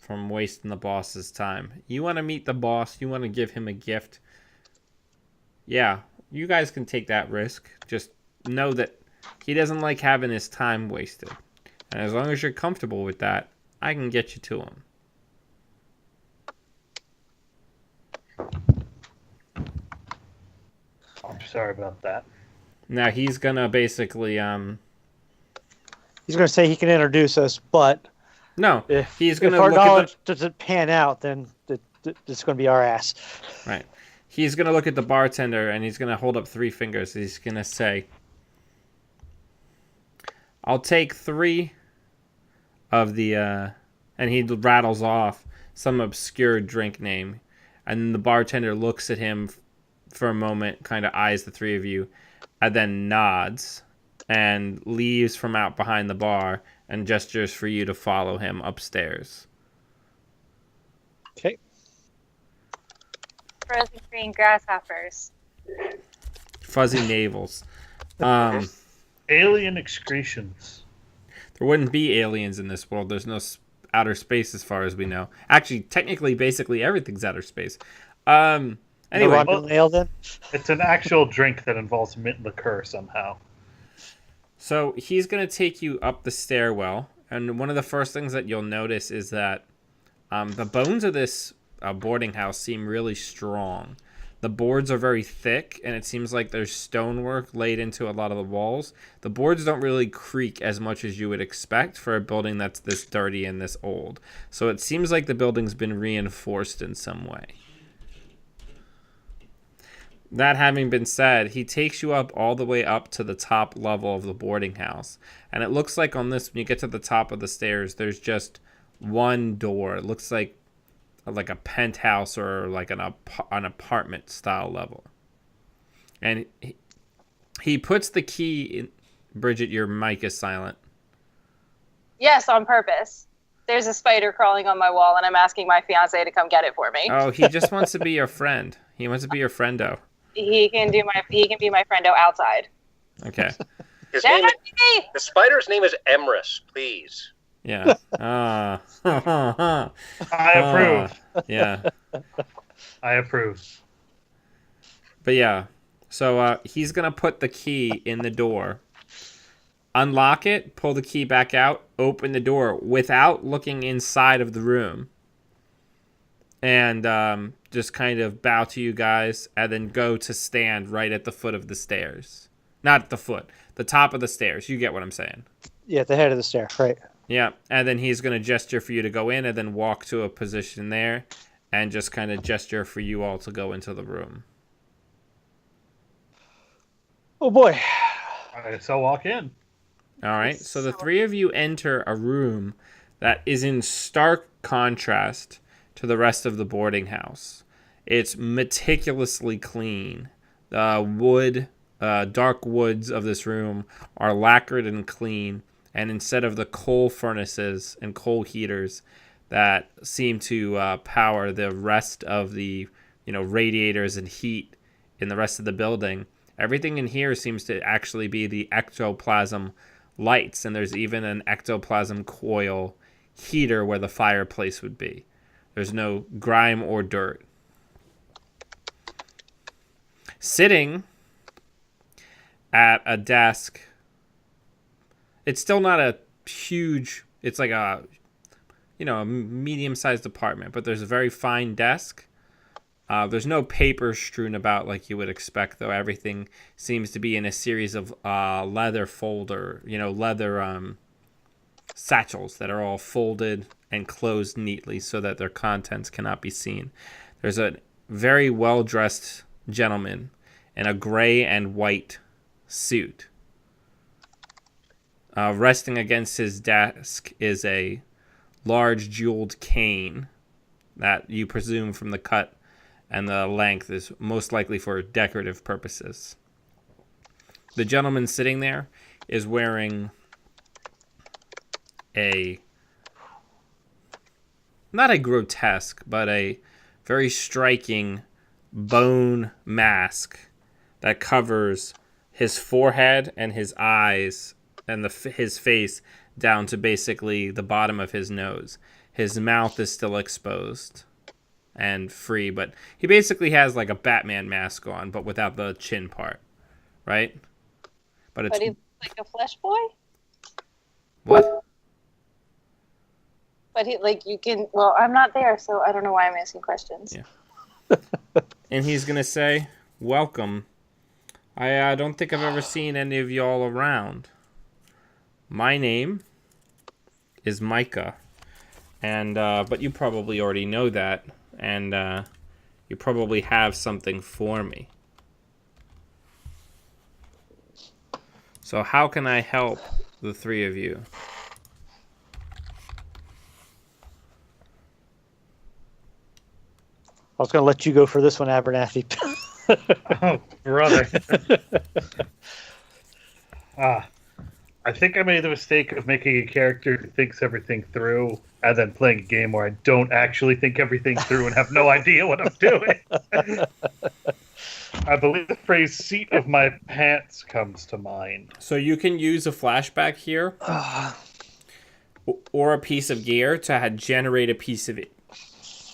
from wasting the boss's time. You want to meet the boss, you want to give him a gift. Yeah, you guys can take that risk. Just know that he doesn't like having his time wasted. And as long as you're comfortable with that, I can get you to him. I'm sorry about that. Now he's gonna basically He's going to say he can introduce us, but no, if, he's gonna if our look at knowledge doesn't pan out, then it's going to be our ass. right. He's gonna look at the bartender and he's gonna hold up 3 fingers. He's gonna say, "I'll take 3 of the," and he rattles off some obscure drink name, and then the bartender looks at him for a moment, kind of eyes the 3 of you, and then nods and leaves from out behind the bar and gestures for you to follow him upstairs. Okay. Frozen green grasshoppers. Fuzzy navels. Alien excretions. There wouldn't be aliens in this world. There's no outer space as far as we know. Actually, technically, basically everything's outer space. Anyway, Rondo nailed it. It's an actual drink that involves mint liqueur somehow. so he's going to take you up the stairwell. And one of the first things that you'll notice is that the bones of this boarding house seem really strong. The boards are very thick, and it seems like there's stonework laid into a lot of the walls. The boards don't really creak as much as you would expect for a building that's this dirty and this old. So it seems like the building's been reinforced in some way. That having been said, he takes you up all the way up to the top level of the boarding house. And it looks like on this, when you get to the top of the stairs, there's just one door. It looks like a penthouse or like an apartment style level. And he puts the key in. Bridget, your mic is silent. Yes, on purpose. There's a spider crawling on my wall, and I'm asking my fiance to come get it for me. Oh, he just wants to be your friend. He wants to be your friendo. He can be my friendo outside. Okay. His name, Dandy! the spider's name is Emrys, please. Yeah. I approve. Yeah. I approve. But yeah. So he's going to put the key in the door. Unlock it, pull the key back out, open the door without looking inside of the room. And just kind of bow to you guys and then go to stand right at the foot of the stairs. Not at the foot, the top of the stairs. You get what I'm saying. Yeah, at the head of the stair, right. Yeah, and then he's going to gesture for you to go in and then walk to a position there and just kind of gesture for you all to go into the room. Oh boy. All right, so walk in. All right, so the three of you enter a room that is in stark contrast to the rest of the boarding house. It's meticulously clean. The dark woods of this room are lacquered and clean, and instead of the coal furnaces and coal heaters that seem to power the rest of the radiators and heat in the rest of the building, everything in here seems to actually be the ectoplasm lights, and there's even an ectoplasm coil heater where the fireplace would be. There's no grime or dirt. Sitting at a desk, it's still not a huge, it's like a medium-sized apartment, but there's a very fine desk. There's no paper strewn about like you would expect, though. Everything seems to be in a series of leather satchels that are all folded and closed neatly so that their contents cannot be seen. There's a very well-dressed gentleman in a gray and white suit. Resting against his desk is a large jeweled cane that you presume from the cut and the length is most likely for decorative purposes. The gentleman sitting there is wearing not a grotesque, but a very striking bone mask that covers his forehead and his eyes and his face down to basically the bottom of his nose. His mouth is still exposed and free, but he basically has like a Batman mask on, but without the chin part, right? But he's like a flesh boy? What? But I'm not there, so I don't know why I'm asking questions. Yeah. And he's going to say, welcome. I don't think I've ever seen any of y'all around. My name is Micah. And but you probably already know that, and you probably have something for me. So how can I help the three of you? I was going to let you go for this one, Abernathy. Oh, brother. I think I made the mistake of making a character who thinks everything through and then playing a game where I don't actually think everything through and have no idea what I'm doing. I believe the phrase seat of my pants comes to mind. So you can use a flashback here or a piece of gear to generate a piece of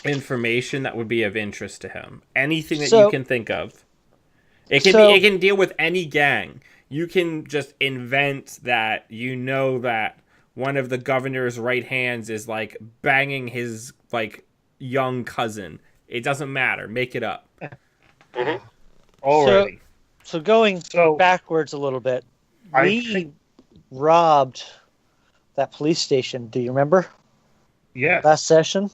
information that would be of interest to him. Anything that you can think of. It can deal with any gang. You can just invent that that one of the governor's right hands is like banging his like young cousin. It doesn't matter. Make it up. Mm-hmm. Alrighty. So going backwards a little bit, we robbed that police station. Do you remember? Yeah. Last session.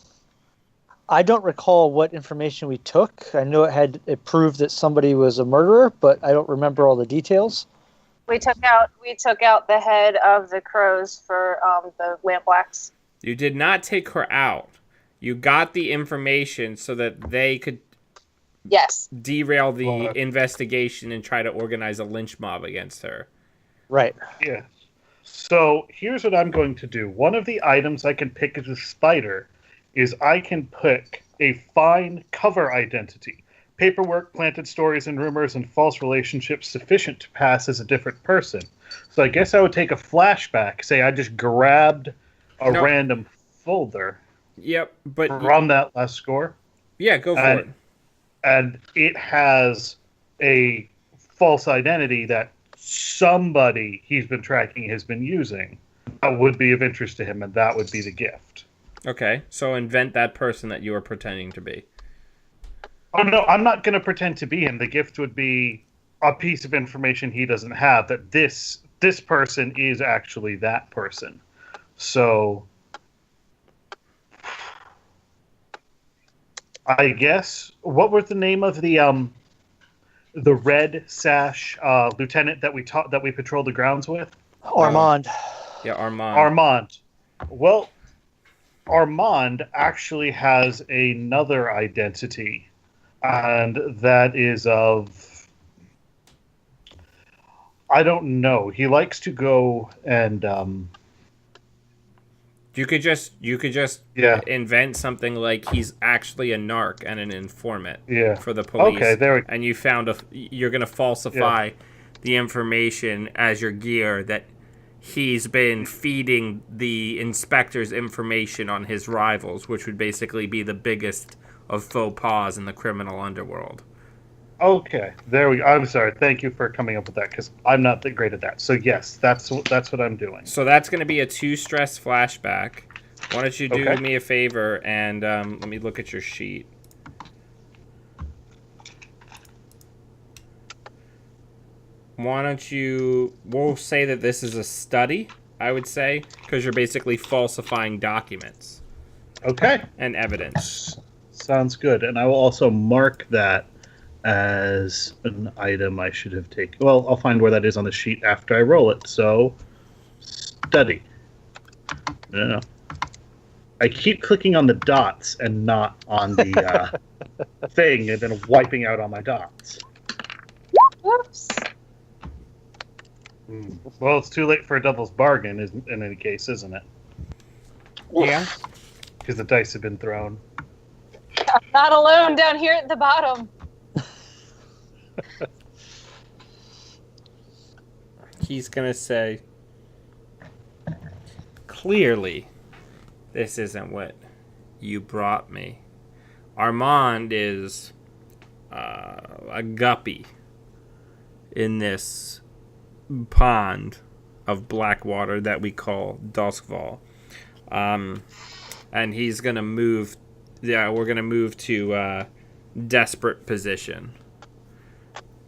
I don't recall what information we took. I know it proved that somebody was a murderer, but I don't remember all the details. We took out the head of the crows for the lampblacks. You did not take her out. You got the information so that they could derail the investigation and try to organize a lynch mob against her. Right. Yeah. So here's what I'm going to do. One of the items I can pick as a spider is I can pick a fine cover identity. paperwork, planted stories and rumors, and false relationships sufficient to pass as a different person. So I guess I would take a flashback. Say I just grabbed a No. random folder Yep, but from that last score. yeah, go for it. And it has a false identity that somebody he's been tracking has been using. That would be of interest to him, and that would be the gift. Okay, so invent that person that you are pretending to be. Oh, no, I'm not going to pretend to be him. The gift would be a piece of information he doesn't have, that this person is actually that person. So I guess, what was the name of the red sash lieutenant that we patrolled the grounds with? Armand. Yeah, Armand. Armand. Well, Armand actually has another identity, and that is of, I don't know. He likes to go and You could just yeah. invent something like he's actually a narc and an informant for the police. Okay, there we go. And you're gonna falsify the information as your gear that he's been feeding the inspectors information on his rivals, which would basically be the biggest of faux pas in the criminal underworld. Okay, there we go. I'm sorry. Thank you for coming up with that, because I'm not that great at that. So yes, that's what I'm doing. So that's going to be a 2-stress flashback. Why don't you do Okay. me a favor and let me look at your sheet. Why don't we'll say that this is a study, I would say, because you're basically falsifying documents Okay, and evidence. sounds good. And I will also mark that as an item I should have taken. Well, I'll find where that is on the sheet after I roll it. So, study. No. I keep clicking on the dots and not on the thing, and then wiping out all my dots. Whoops. Well, it's too late for a devil's bargain in any case, isn't it? Yeah. Because the dice have been thrown. I'm not alone down here at the bottom. He's going to say, clearly, this isn't what you brought me. Armand is a guppy in this pond of black water that we call Doskvol. And he's going to move... Yeah, we're going to move to desperate position.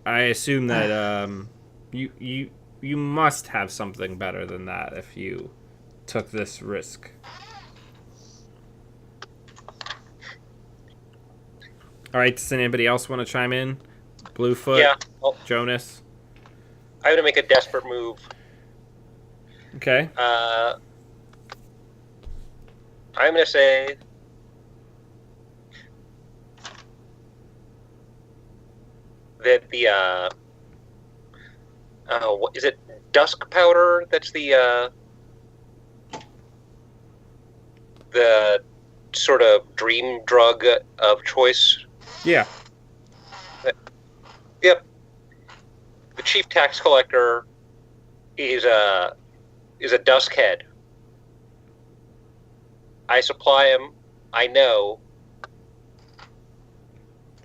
I assume that you must have something better than that if you took this risk. All right, does anybody else want to chime in? Bluefoot? Yeah, well, Jonas? I'm gonna make a desperate move. Okay. I'm gonna say that what is it? Dusk powder. That's the sort of dream drug of choice. Yeah. Yep. The chief tax collector is a dusk head. I supply him. I know.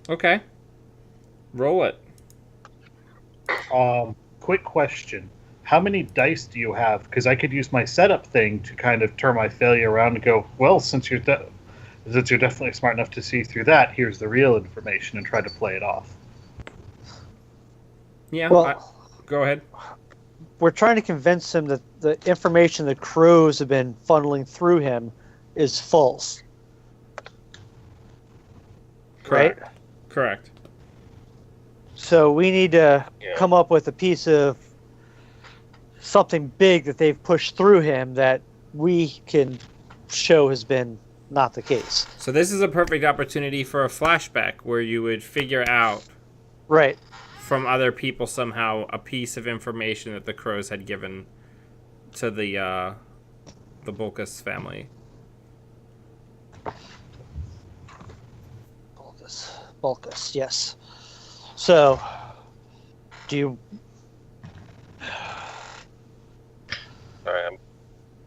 Okay. Roll it. Quick question. How many dice do you have? Because I could use my setup thing to kind of turn my failure around and go, well, since you're definitely smart enough to see through that, here's the real information, and try to play it off. Yeah. Well, go ahead. we're trying to convince him that the information the crows have been funneling through him is false. Correct. Right? Correct. So we need to Yeah. come up with a piece of something big that they've pushed through him that we can show has been not the case. So this is a perfect opportunity for a flashback where you would figure out Right. from other people somehow a piece of information that the crows had given to the Bulkus family. Bulkus, yes. So, do you...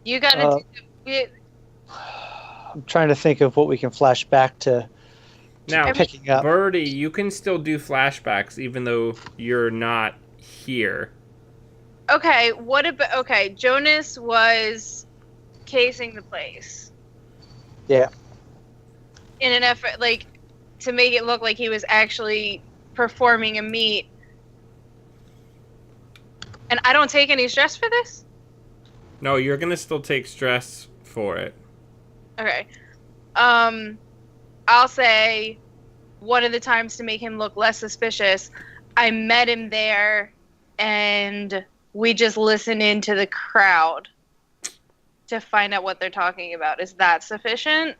You gotta do I'm trying to think of what we can flash back to Now, picking up. Birdie, you can still do flashbacks even though you're not here. Okay, what about... Okay, Jonas was casing the place. Yeah. In an effort, like, to make it look like he was actually performing a meet. And I don't take any stress for this? No, you're gonna still take stress for it. Okay. I'll say one of the times to make him look less suspicious, I met him there and we just listened into the crowd to find out what they're talking about. Is that sufficient?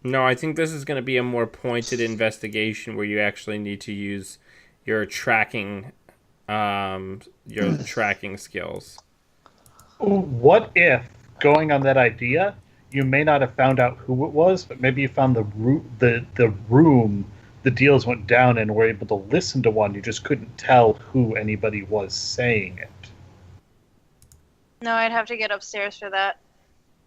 No, I think this is going to be a more pointed investigation where you actually need to use your tracking skills. What if, going on that idea, you may not have found out who it was, but maybe you found the room the deals went down and were able to listen to one. You just couldn't tell who anybody was saying it. No, I'd have to get upstairs for that.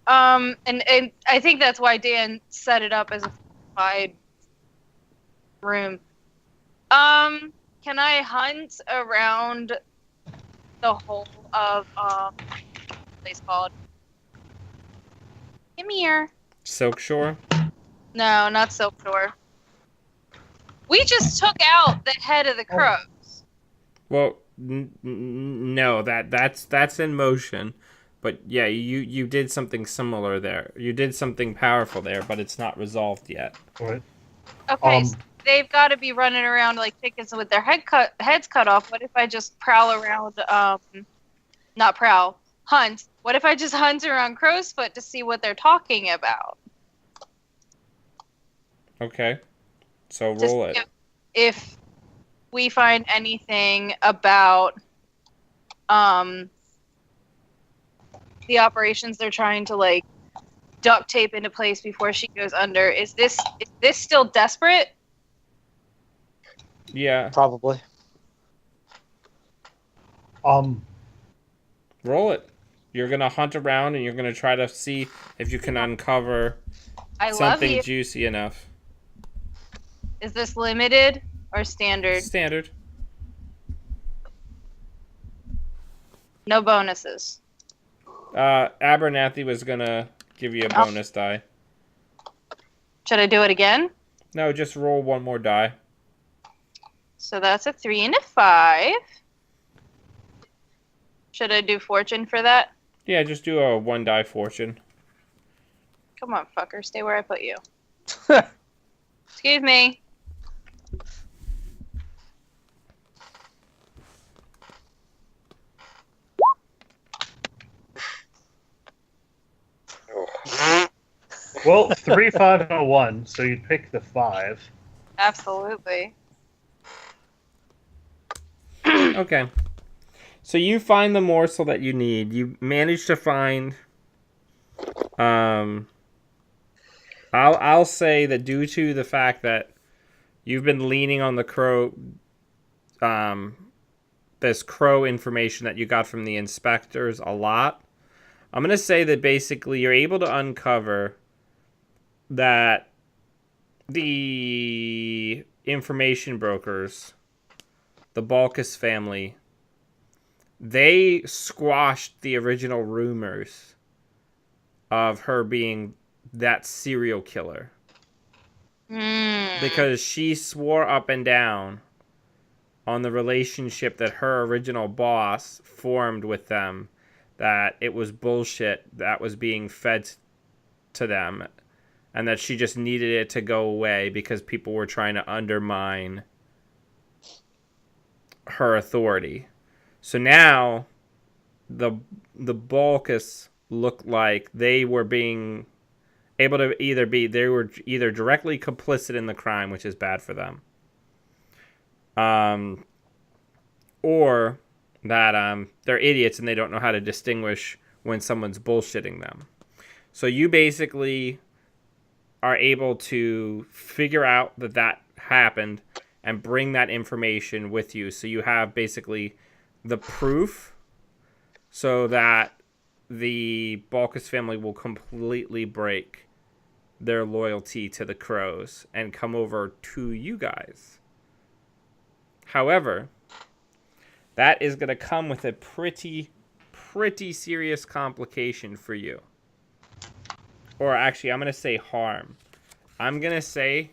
And I think that's why Dan set it up as a wide room. Can I hunt around the whole of what place called? Come here. Silkshore? No, not Silk Shore. We just took out the head of the crows. Well, no, that's in motion. But yeah, you did something similar there. You did something powerful there, but it's not resolved yet. Right. Okay, so they've got to be running around like chickens with their heads cut off. What if I just prowl around? Not prowl, hunt. What if I just hunt around Crow's Foot to see what they're talking about? Okay, so roll it. If we find anything about the operations they're trying to like duct tape into place before she goes under, is this still desperate? Yeah. Probably. Roll it. You're gonna hunt around and you're gonna try to see if you can uncover something juicy enough. Is this limited or standard? Standard. No bonuses. Abernathy was gonna give you a bonus die. Should I do it again? No, just roll one more die. So that's a 3 and a 5. Should I do fortune for that? Yeah, just do a 1 die fortune. Come on, fucker. Stay where I put you. Excuse me. Well, 3, 5, and a 1, so you'd pick the 5. Absolutely. Okay. So you find the morsel that you need. You manage to find... I'll say that due to the fact that you've been leaning on the crow... this crow information that you got from the inspectors a lot, I'm going to say that basically you're able to uncover that the information brokers, the Balkus family, they squashed the original rumors of her being that serial killer. Because she swore up and down on the relationship that her original boss formed with them, that it was bullshit that was being fed to them, and that she just needed it to go away because people were trying to undermine her authority. So now the Balkus looked like they were being able to they were either directly complicit in the crime, which is bad for them, or that they're idiots and they don't know how to distinguish when someone's bullshitting them. So you basically are able to figure out that happened and bring that information with you. So you have basically the proof so that the Balkus family will completely break their loyalty to the Crows and come over to you guys. However, that is going to come with a pretty serious complication for you. Or actually, I'm going to say harm. I'm going to say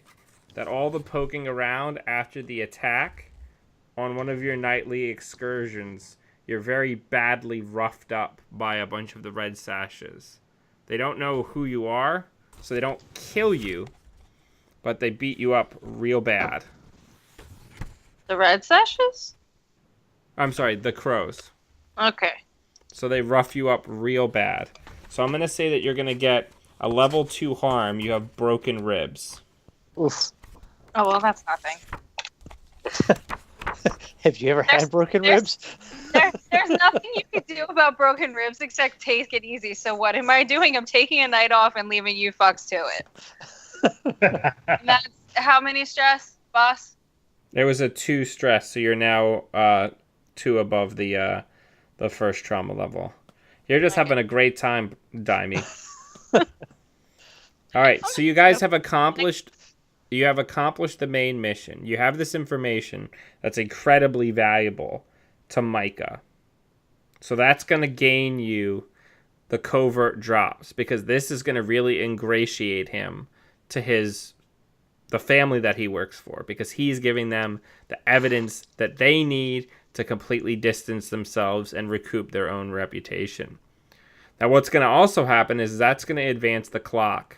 that all the poking around after the attack on one of your nightly excursions, you're very badly roughed up by a bunch of the Red Sashes. They don't know who you are, so they don't kill you, but they beat you up real bad. The Red Sashes? I'm sorry, the Crows. Okay. So they rough you up real bad. So I'm going to say that you're going to get a level 2 harm. You have broken ribs. Oof. Oh, well, that's nothing. Have you ever had broken ribs? There's nothing you can do about broken ribs except take it easy. So what am I doing? I'm taking a night off and leaving you fucks to it. And that's how many stress, boss? There was a 2 stress, so you're now 2 above the first trauma level. You're just having a great time, Daimi. All right, so you guys have accomplished. You have accomplished the main mission. You have this information that's incredibly valuable to Micah. So that's going to gain you the covert drops, because this is going to really ingratiate him to the family that he works for, because he's giving them the evidence that they need to completely distance themselves and recoup their own reputation. Now, what's going to also happen is that's going to advance the clock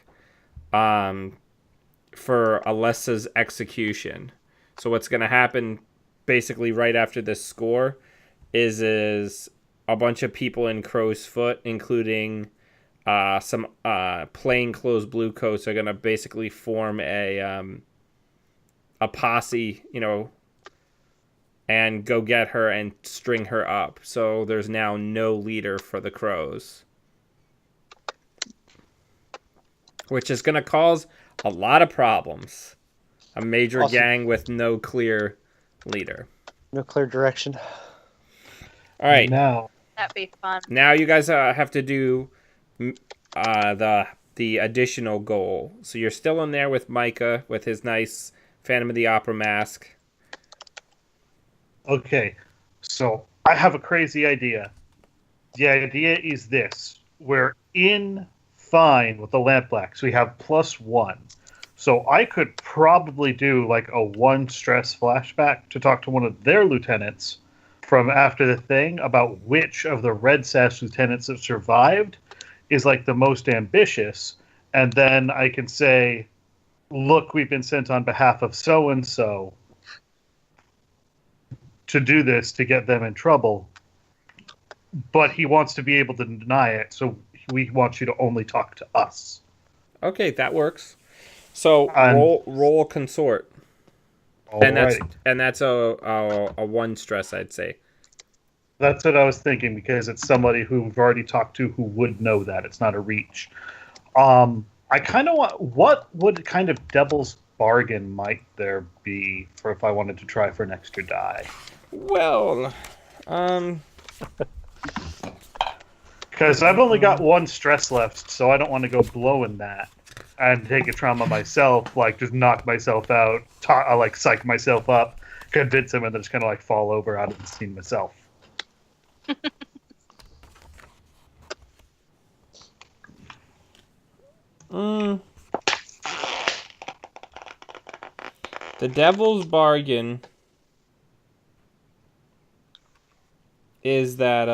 for Alessa's execution. So what's going to happen basically right after this score is a bunch of people in Crow's Foot, including some plainclothes bluecoats, are going to basically form a posse, and go get her and string her up. So there's now no leader for the Crows, which is going to cause a lot of problems. A major gang with no clear leader. No clear direction. All right. Now, That'd be fun. Now you guys have to do the additional goal. So you're still in there with Micah with his nice Phantom of the Opera mask. okay, so I have a crazy idea. The idea is this. We're in fine with the lampblack, so we have +1. So I could probably do like a 1 stress flashback to talk to one of their lieutenants from after the thing about which of the Red Sash lieutenants that survived is like the most ambitious. And then I can say, look, we've been sent on behalf of so-and-so to do this to get them in trouble. But he wants to be able to deny it, so we want you to only talk to us. Okay, that works. So roll consort. Alrighty. And that's a 1 stress, I'd say. That's what I was thinking, because it's somebody who we've already talked to who would know that. It's not a reach. I kind of want... What would kind of devil's bargain might there be for if I wanted to try for an extra die? Well, Because I've only got 1 stress left, so I don't want to go blowing that and take a trauma myself, like just knock myself out, like psych myself up, convince him, and then just kind of like fall over out of the scene myself. The devil's bargain is that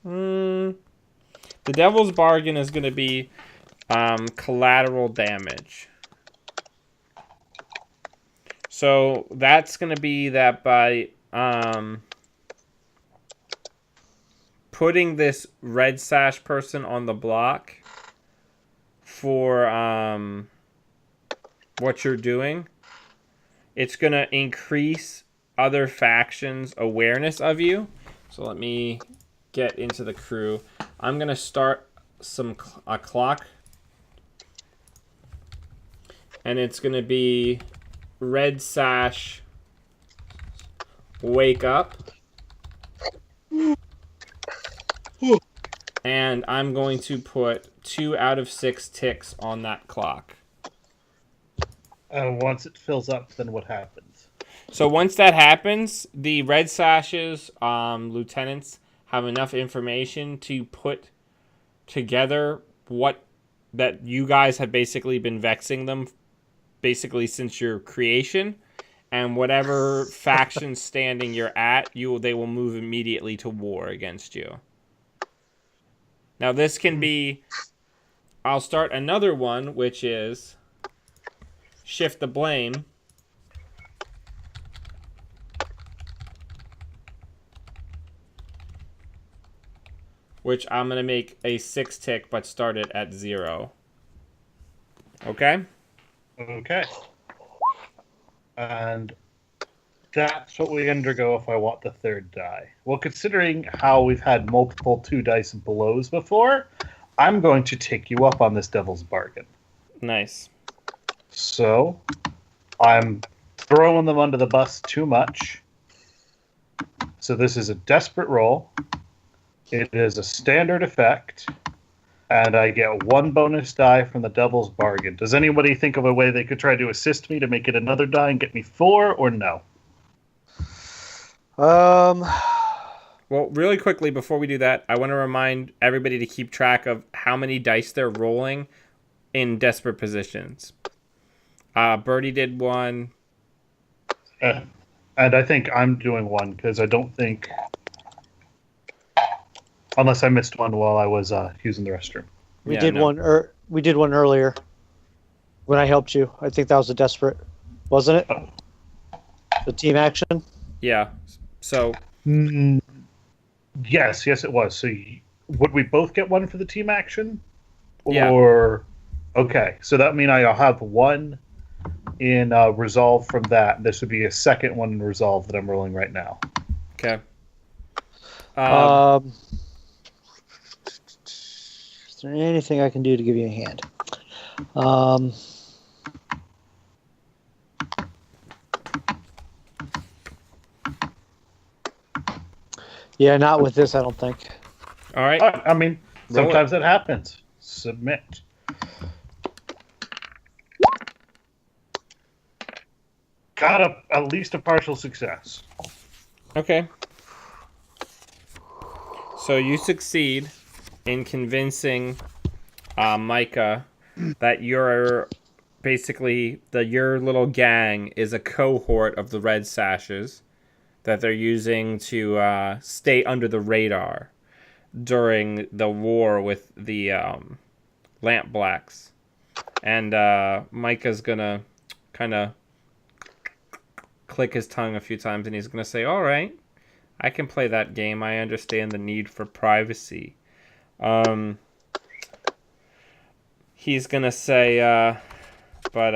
the devil's bargain is going to be collateral damage. So that's going to be that by putting this Red Sash person on the block for what you're doing, it's going to increase other factions' awareness of you. So let me get into the crew. I'm going to start a clock. And it's going to be Red Sash, wake up. And I'm going to put 2 out of 6 ticks on that clock. Once it fills up, then what happens? So once that happens, the Red Sash's lieutenants have enough information to put together what that you guys have basically been vexing them basically since your creation, and whatever faction standing you're at, they will move immediately to war against you. Now this can be, I'll start another one, which is shift the blame. Which I'm going to make a 6 tick, but start it at 0. Okay? Okay. And that's what we undergo if I want the 3rd die. Well, considering how we've had multiple 2 dice blows before, I'm going to take you up on this devil's bargain. Nice. So, I'm throwing them under the bus too much. So this is a desperate roll. It is a standard effect, and I get 1 bonus die from the Devil's Bargain. Does anybody think of a way they could try to assist me to make it another die and get me 4, or no? Well, really quickly, before we do that, I want to remind everybody to keep track of how many dice they're rolling in desperate positions. Birdie did 1. And I think I'm doing 1, because I don't think... Unless I missed one while I was using the restroom. We did one earlier when I helped you. I think that was a desperate, wasn't it? The team action. Yeah. So. Yes, it was. So would we both get 1 for the team action? Yeah. Or okay, so that means I'll have 1 in resolve from that. This would be a second one in resolve that I'm rolling right now. Okay. Is there anything I can do to give you a hand? Yeah, not with this, I don't think. All right. I mean, sometimes it happens. Submit. Got at least a partial success. Okay. So you succeed in convincing Micah that you're basically your little gang is a cohort of the Red Sashes that they're using to stay under the radar during the war with the Lamp Blacks. And Micah's gonna kind of click his tongue a few times, and he's gonna say, "All right, I can play that game. I understand the need for privacy." He's gonna say, but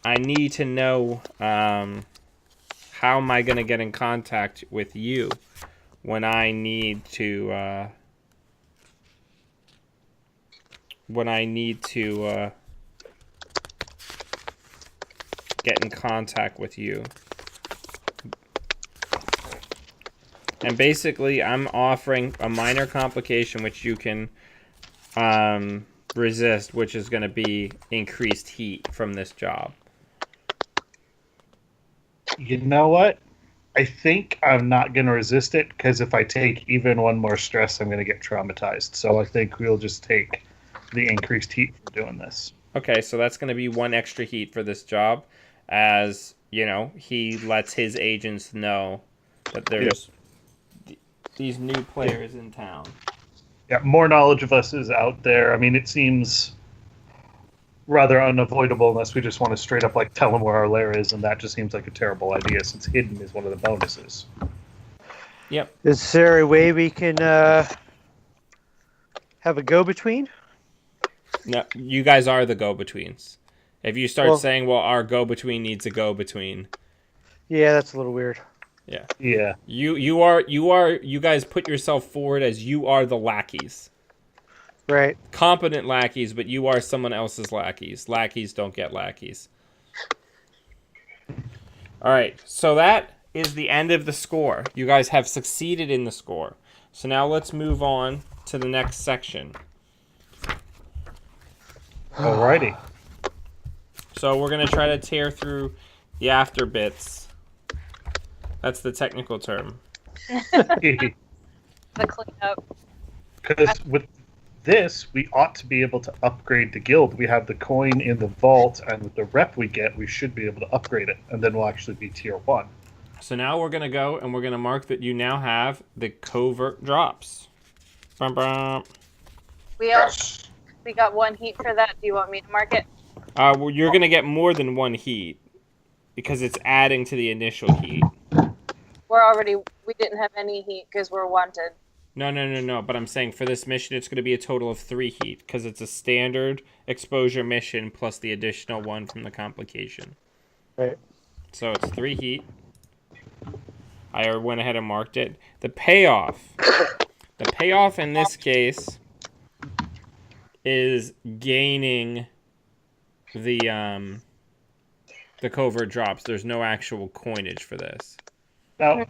I need to know, how am I gonna get in contact with you when I need to, get in contact with you. And basically, I'm offering a minor complication which you can resist, which is going to be increased heat from this job. You know what? I think I'm not going to resist it, because if I take even 1 more stress, I'm going to get traumatized. So I think we'll just take the increased heat for doing this. Okay, so that's going to be 1 extra heat for this job, as, he lets his agents know that there's these new players in town. Yeah, more knowledge of us is out there. I mean, it seems rather unavoidable unless we just want to straight up tell them where our lair is, and that just seems like a terrible idea since hidden is one of the bonuses. Yep. Is there a way we can have a go-between? No, you guys are the go-betweens. If you start saying, well, our go-between needs a go-between. Yeah, that's a little weird. Yeah. You guys put yourself forward as you are the lackeys. Right. Competent lackeys, but you are someone else's lackeys. Lackeys don't get lackeys. All right, so that is the end of the score. You guys have succeeded in the score. So now let's move on to the next section. Alrighty. So we're going to try to tear through the after bits. That's the technical term. The cleanup. Because with this, we ought to be able to upgrade the guild. We have the coin in the vault, and with the rep we get, we should be able to upgrade it, and then we'll actually be tier 1. So now we're going to go and we're going to mark that you now have the covert drops. Bum, bum. We got 1 heat for that. Do you want me to mark it? Well, you're going to get more than 1 heat because it's adding to the initial heat. We didn't have any heat because we're wanted. No. But I'm saying for this mission, it's going to be a total of 3 heat because it's a standard exposure mission plus the additional 1 from the complication. Right. So it's 3 heat. I went ahead and marked it. The payoff in this case is gaining the covert drops. There's no actual coinage for this. Now,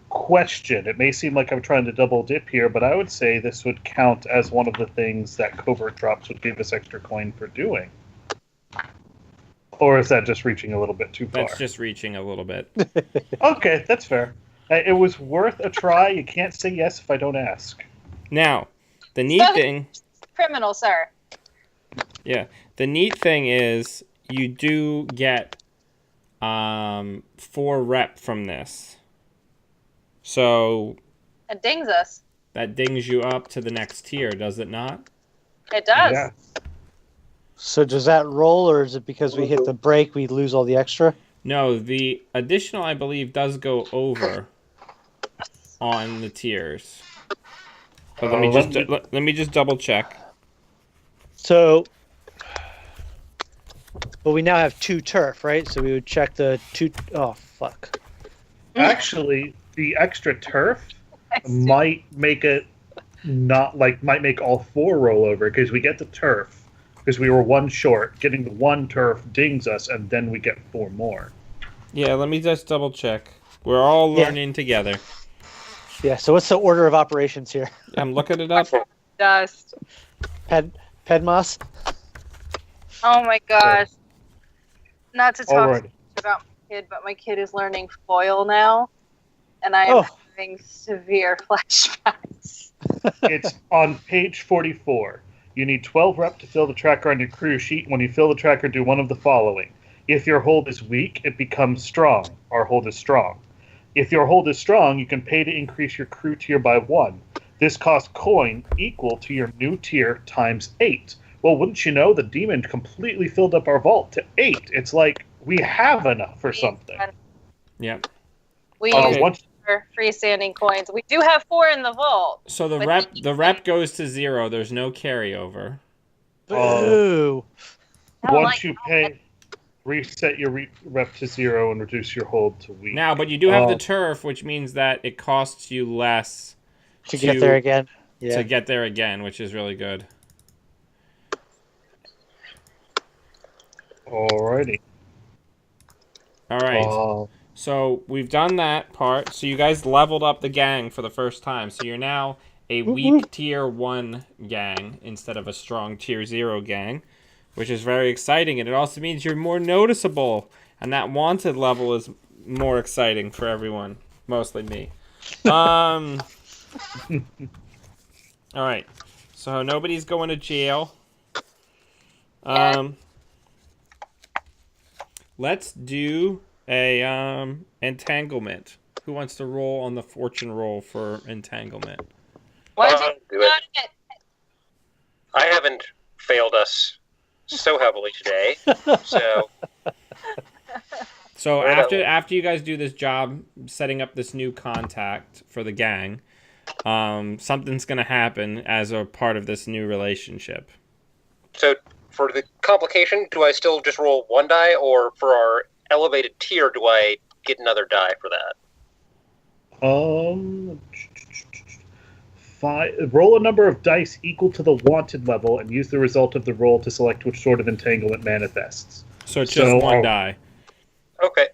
question. It may seem like I'm trying to double dip here, but I would say this would count as one of the things that covert drops would give us extra coin for doing. Or is that just reaching a little bit too far? That's just reaching a little bit. Okay, that's fair. It was worth a try. You can't say yes if I don't ask. Now, the neat thing... Criminal, sir. Yeah. The neat thing is you do get 4 rep from this. So It dings us. that dings you up to the next tier, does it not? It does. Yeah. So does that roll, or is it because we hit the break, we lose all the extra? No, the additional, I believe, does go over on the tiers. But let me just double check. So, but we now have 2 turf, right? So we would check the 2. Oh fuck! Actually, the extra turf might make it might make all 4 roll over because we get the turf because we were 1 short. Getting the 1 turf dings us, and then we get 4 more. Yeah, let me just double check. We're all learning together. Yeah. So what's the order of operations here? I'm looking it up. Dust. Pedmas. Oh my gosh. Not to talk Alrighty. about my kid, but my kid is learning foil now, and I am having severe flashbacks. It's on page 44. You need 12 rep to fill the tracker on your crew sheet. When you fill the tracker, do one of the following. If your hold is weak, it becomes strong. Our hold is strong. If your hold is strong, you can pay to increase your crew tier by 1. This costs coin equal to your new tier times 8. Well, wouldn't you know, the demon completely filled up our vault to 8. It's like we have enough for something. Yep. We Okay. use for freestanding coins. We do have 4 in the vault. So the rep goes to 0. There's no carryover. Boo! Once you pay, reset your rep to 0 and reduce your hold to weak. Now, but you do have the turf, which means that it costs you less to get there again. Yeah. to get there again, which is really good. Alrighty. All right. So we've done that part. So you guys leveled up the gang for the first time. So you're now a weak tier 1 gang instead of a strong tier 0 gang, which is very exciting. And it also means you're more noticeable. And that wanted level is more exciting for everyone. Mostly me. All right. So nobody's going to jail. Let's do a entanglement. Who wants to roll on the fortune roll for entanglement? Why did Do you it. not get I haven't failed us so heavily today, so So Right after you guys do this job setting up this new contact for the gang, something's gonna happen as a part of this new relationship. So for the complication, do I still just roll 1 die, or for our elevated tier, do I get another die for that? Roll a number of dice equal to the wanted level and use the result of the roll to select which sort of entanglement manifests. So it's just one die. Okay.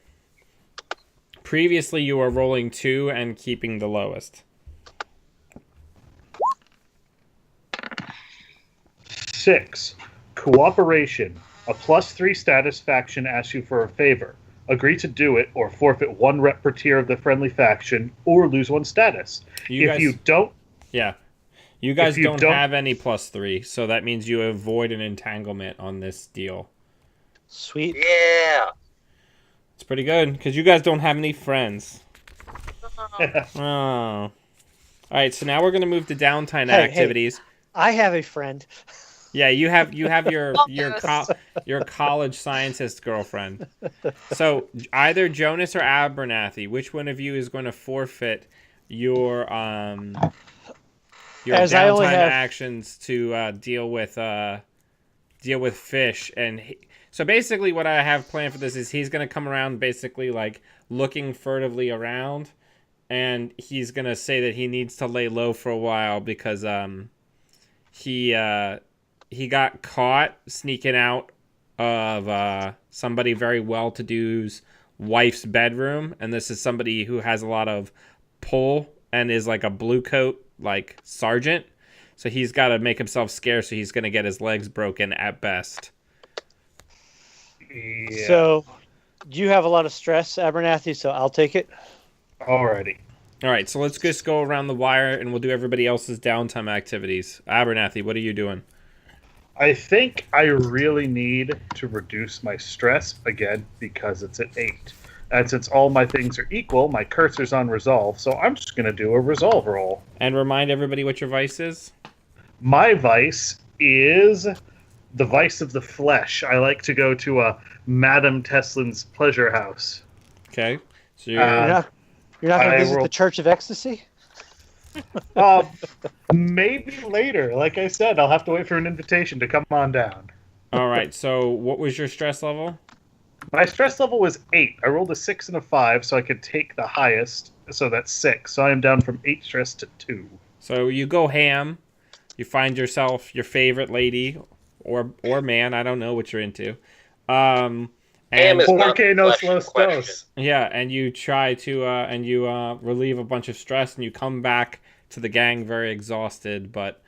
Previously, you were rolling 2 and keeping the lowest. 6. Cooperation. A +3 status faction asks you for a favor. Agree to do it, or forfeit 1 rep per tier of the friendly faction, or lose 1 status. You don't have any +3, so that means you avoid an entanglement on this deal. Sweet. Yeah. It's pretty good, because you guys don't have any friends. Oh. All right, so now we're going to move to downtime activities. Hey, I have a friend. Yeah, you have your college scientist girlfriend. So either Jonas or Abernathy, which one of you is going to forfeit your downtime actions to deal with fish? And so basically, what I have planned for this is he's going to come around, basically like looking furtively around, and he's going to say that he needs to lay low for a while because he got caught sneaking out of somebody very well-to-do's wife's bedroom, and this is somebody who has a lot of pull and is like a blue coat, like sergeant. So he's got to make himself scarce, so he's going to get his legs broken at best. Yeah. So you have a lot of stress, Abernathy, so I'll take it. Alrighty. All right, so let's just go around the wire, and we'll do everybody else's downtime activities. Abernathy, what are you doing? I think I really need to reduce my stress again because it's at 8. And since all my things are equal, my cursor's on resolve, so I'm just going to do a resolve roll. And remind everybody what your vice is? My vice is the vice of the flesh. I like to go to Madame Teslin's pleasure house. Okay. So you're not going to visit the Church of Ecstasy? Maybe later. Like I said, I'll have to wait for an invitation to come on down. All right. So what was your stress level? My stress level was 8. I rolled a 6 and a 5, so I could take the highest. So that's 6. So I am down from 8 stress to 2. So you go ham. You find yourself your favorite lady or man. I don't know what you're into. Ham is not los. Yeah, and you try to relieve a bunch of stress, and you come back to the gang very exhausted, but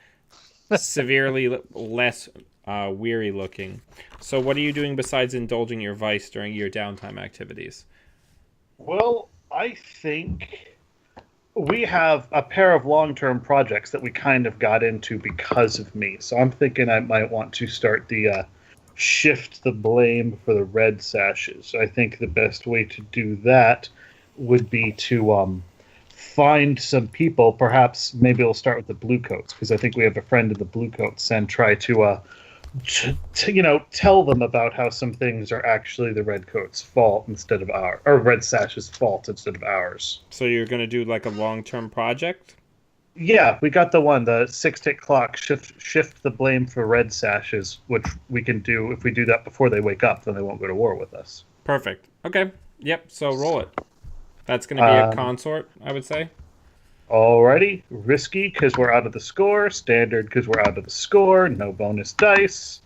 severely less weary looking. So what are you doing besides indulging your vice during your downtime activities? Well, I think we have a pair of long-term projects that we kind of got into because of me. So I'm thinking I might want to start the shift the blame for the red sashes. I think the best way to do that would be to find some people. Perhaps maybe we'll start with the blue coats, because I think we have a friend in the blue coats, and try to tell them about how some things are actually the red coats' fault instead of ours, or red sashes' fault instead of ours. So you're going to do like a long-term project? Yeah, we got the 6-tick clock, shift the blame for red sashes, which we can do. If we do that before they wake up, then they won't go to war with us. Perfect. Okay. Yep, so roll it. That's going to be a consort, I would say. Alrighty. Risky, because we're out of the score. Standard, because we're out of the score. No bonus dice.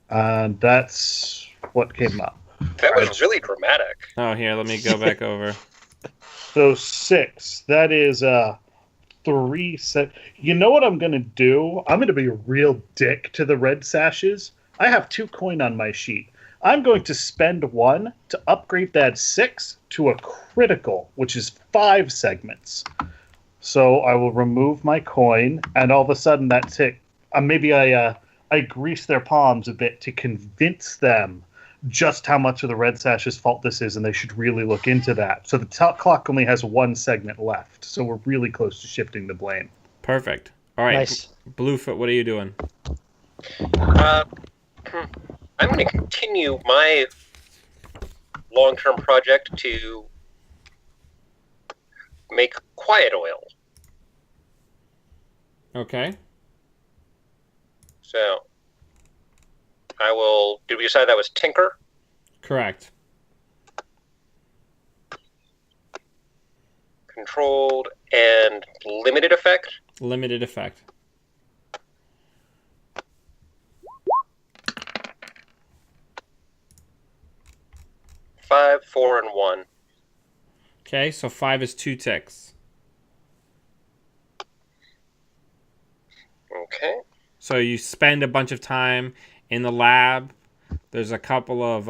And that's what came up. That was really dramatic. Oh, here, let me go back over. So 6. That is 3 set. You know what I'm going to do? I'm going to be a real dick to the red sashes. I have 2 coin on my sheet. I'm going to spend 1 to upgrade that 6 to a critical, which is 5 segments. So I will remove my coin, and all of a sudden that's it. Maybe I grease their palms a bit to convince them just how much of the red sash's fault this is, and they should really look into that. So the clock only has 1 segment left, so we're really close to shifting the blame. Perfect. All right, nice. Bluefoot, what are you doing? I'm going to continue my long-term project to make quiet oil. Okay. So, I will... Did we decide that was Tinker? Correct. controlled, and limited effect. Limited effect. Five, 4, and 1. Okay, so 5 is 2 ticks. Okay. So you spend a bunch of time in the lab. There's a couple of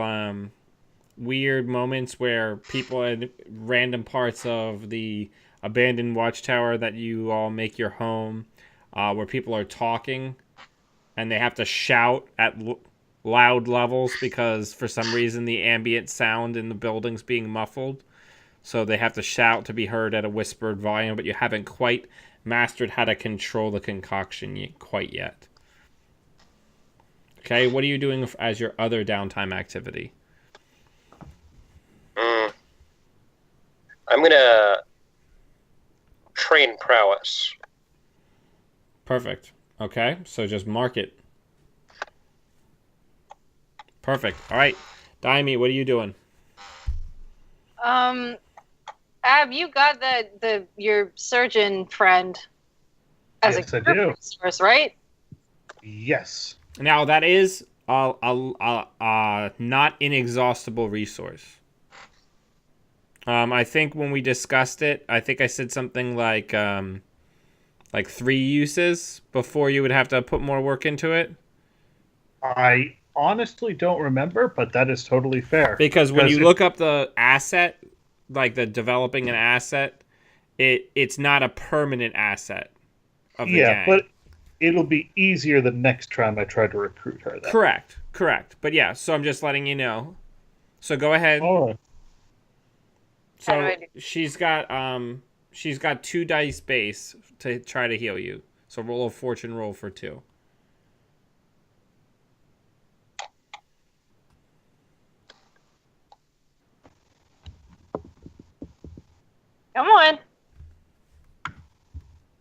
weird moments where people in random parts of the abandoned watchtower that you all make your home, where people are talking and they have to shout at loud levels because for some reason the ambient sound in the building's being muffled. So they have to shout to be heard at a whispered volume, but you haven't quite mastered how to control the concoction quite yet. Okay, what are you doing as your other downtime activity? I'm gonna train prowess. Perfect. Okay, so just mark it. Perfect. All right, Daimi, what are you doing? Ab, you got your surgeon friend as Yes, a I do. resource, right? Yes. Now that is a not inexhaustible resource. I think when we discussed it, I think I said something like 3 uses before you would have to put more work into it. I honestly don't remember, but that is totally fair. Because when you look up the asset, like the developing an asset, it's not a permanent asset of the gang. but it'll be easier the next time I try to recruit her. Then. Correct. But yeah, so I'm just letting you know. So go ahead. All right. So she's got 2 dice base to try to heal you. So roll a fortune roll for 2. Come on.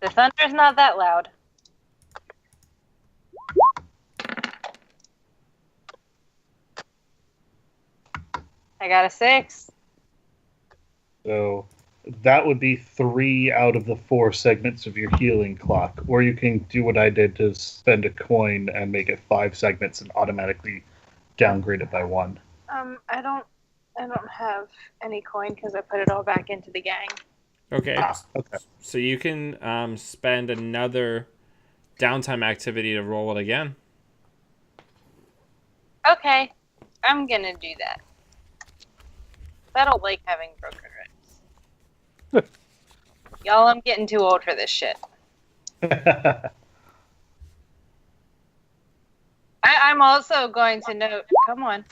The thunder's not that loud. I got a 6. So that would be 3 out of the 4 segments of your healing clock. Or you can do what I did to spend a coin and make it 5 segments and automatically downgrade it by 1. I don't have any coin because I put it all back into the gang. Okay. Okay. So you can spend another downtime activity to roll it again. Okay, I'm gonna do that. I don't like having broken ribs. Y'all, I'm getting too old for this shit. I'm also going to note, come on,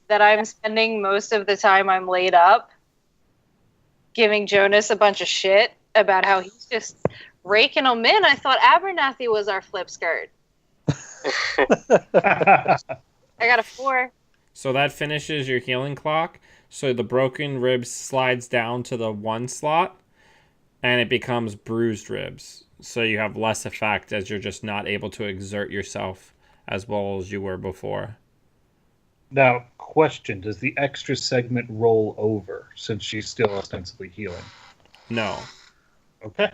that I'm spending most of the time I'm laid up giving Jonas a bunch of shit about how he's just raking them in. I thought Abernathy was our flip skirt. I got a 4. So that finishes your healing clock. So the broken ribs slides down to the 1 slot, and it becomes bruised ribs. So you have less effect as you're just not able to exert yourself as well as you were before. Now, question, does the extra segment roll over since she's still ostensibly healing? No. Okay.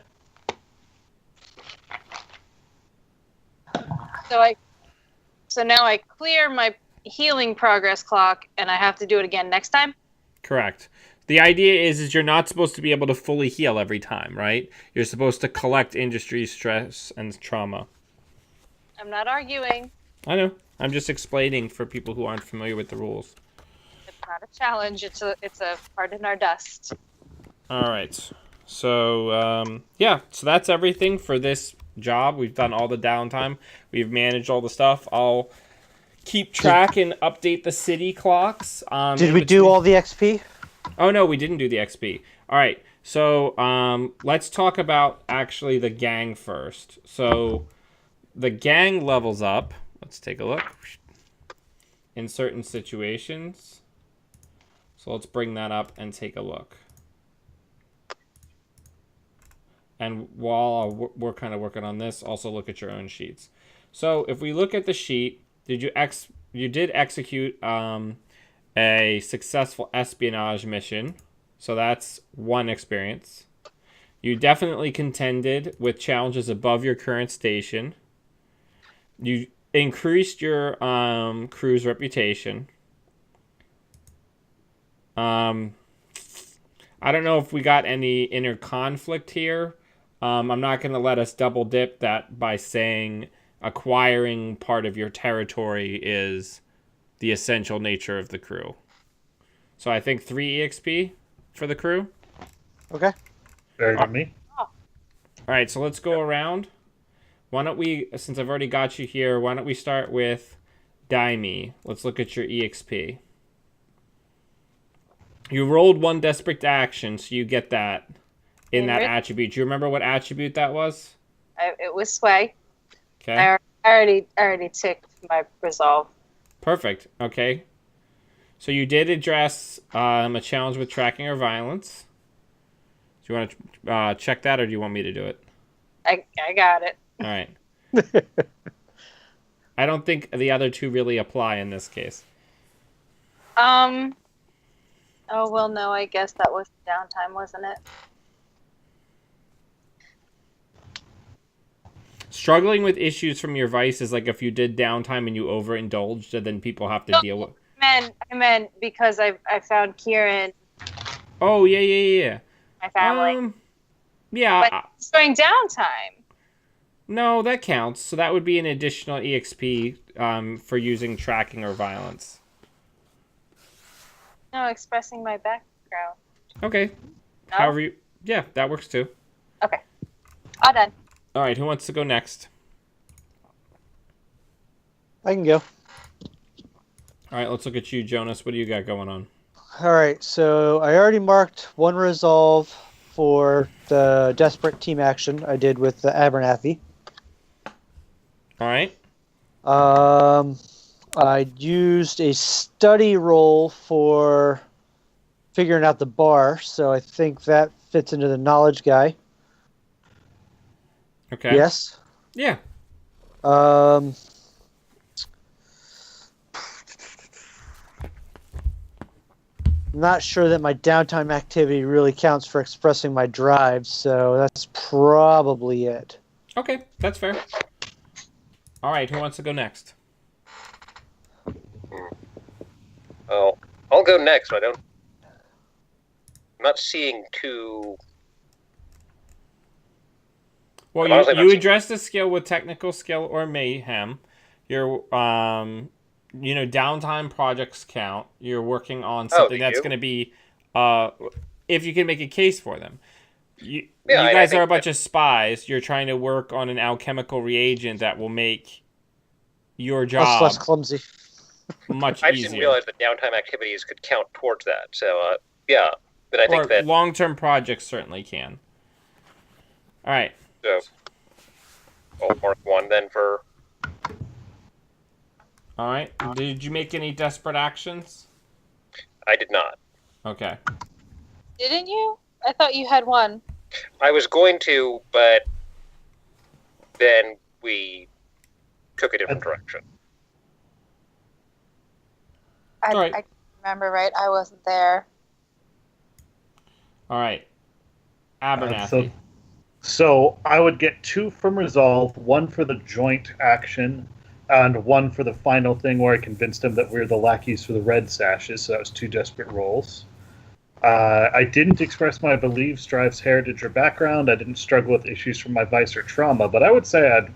So now I clear my healing progress clock, and I have to do it again next time? Correct. The idea is you're not supposed to be able to fully heal every time, right? You're supposed to collect industry stress and trauma. I'm not arguing. I know. I'm just explaining for people who aren't familiar with the rules. It's not a challenge. It's a part in our dust. All right. So, so that's everything for this job. We've done all the downtime. We've managed all the stuff. I'll keep track and update the city clocks. Did we do all the XP? Oh, no, we didn't do the XP. All right. So, let's talk about actually the gang first. So, the gang levels up. Let's take a look. In certain situations. So, let's bring that up and take a look. And while we're kind of working on this, also look at your own sheets. So, if we look at the sheet, you did execute a successful espionage mission. So that's one experience. You definitely contended with challenges above your current station. You increased your crew's reputation. I don't know if we got any inner conflict here. I'm not going to let us double dip that by saying acquiring part of your territory is the essential nature of the crew. So I think 3 EXP for the crew. Okay. Very good, me. All right, so let's go around. Why don't we, since I've already got you here, why don't we start with Daimi? Let's look at your EXP. You rolled 1 desperate action, so you get that in that attribute. Do you remember what attribute that was? It was sway. Okay. I already took my resolve. Perfect. Okay. So you did address a challenge with tracking or violence. Do you want to check that, or do you want me to do it? I got it. All right. I don't think the other 2 really apply in this case. Oh, well, no, I guess that was downtime, wasn't it? Struggling with issues from your vice is like if you did downtime and you overindulged, and then people have to deal with. I meant because I found Kieran. Oh yeah. My family. Yeah. But it's during downtime. No, that counts. So that would be an additional EXP for using tracking or violence. No, expressing my background. Okay. No? However you... Yeah, that works too. Okay. All done. All right, who wants to go next? I can go. All right, let's look at you, Jonas. What do you got going on? All right, so I already marked 1 resolve for the desperate team action I did with the Abernathy. All right. I used a study roll for figuring out the bar, so I think that fits into the knowledge guy. Okay. Yes. Yeah. Not sure that my downtime activity really counts for expressing my drive, so that's probably it. Okay, that's fair. All right, who wants to go next? Oh, I'll go next. I'm not seeing two. Well, you addressed the skill with technical skill or mayhem. Your downtime projects count. You're working on something that's going to be, if you can make a case for them. You guys are a bunch of spies. You're trying to work on an alchemical reagent that will make your job less clumsy. much I easier. just didn't realize that downtime activities could count towards that. So, yeah. But I think that long-term projects certainly can. All right. So, I'll mark 1 then for... All right. Did you make any desperate actions? I did not. Okay. Didn't you? I thought you had 1. I was going to, but then we took a different direction. Right. I remember right. I wasn't there. All right. Abernathy. So I would get 2 from resolve, 1 for the joint action, and 1 for the final thing where I convinced him that we're the lackeys for the red sashes. So that was 2 desperate rolls. I didn't express my beliefs, drives, heritage, or background. I didn't struggle with issues from my vice or trauma. But I would say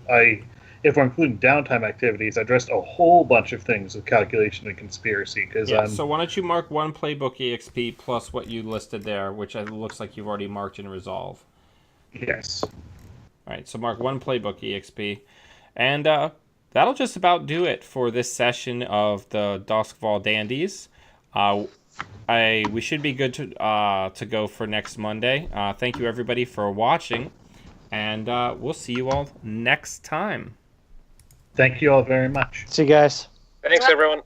if we're including downtime activities, I addressed a whole bunch of things with calculation and conspiracy. So why don't you mark 1 playbook EXP plus what you listed there, which looks like you've already marked in resolve. Yes. All right, so mark 1 playbook EXP. And that'll just about do it for this session of the Doskvol Dandies. We should be good to go for next Monday. Thank you, everybody, for watching. And we'll see you all next time. Thank you all very much. See you guys. Thanks, everyone.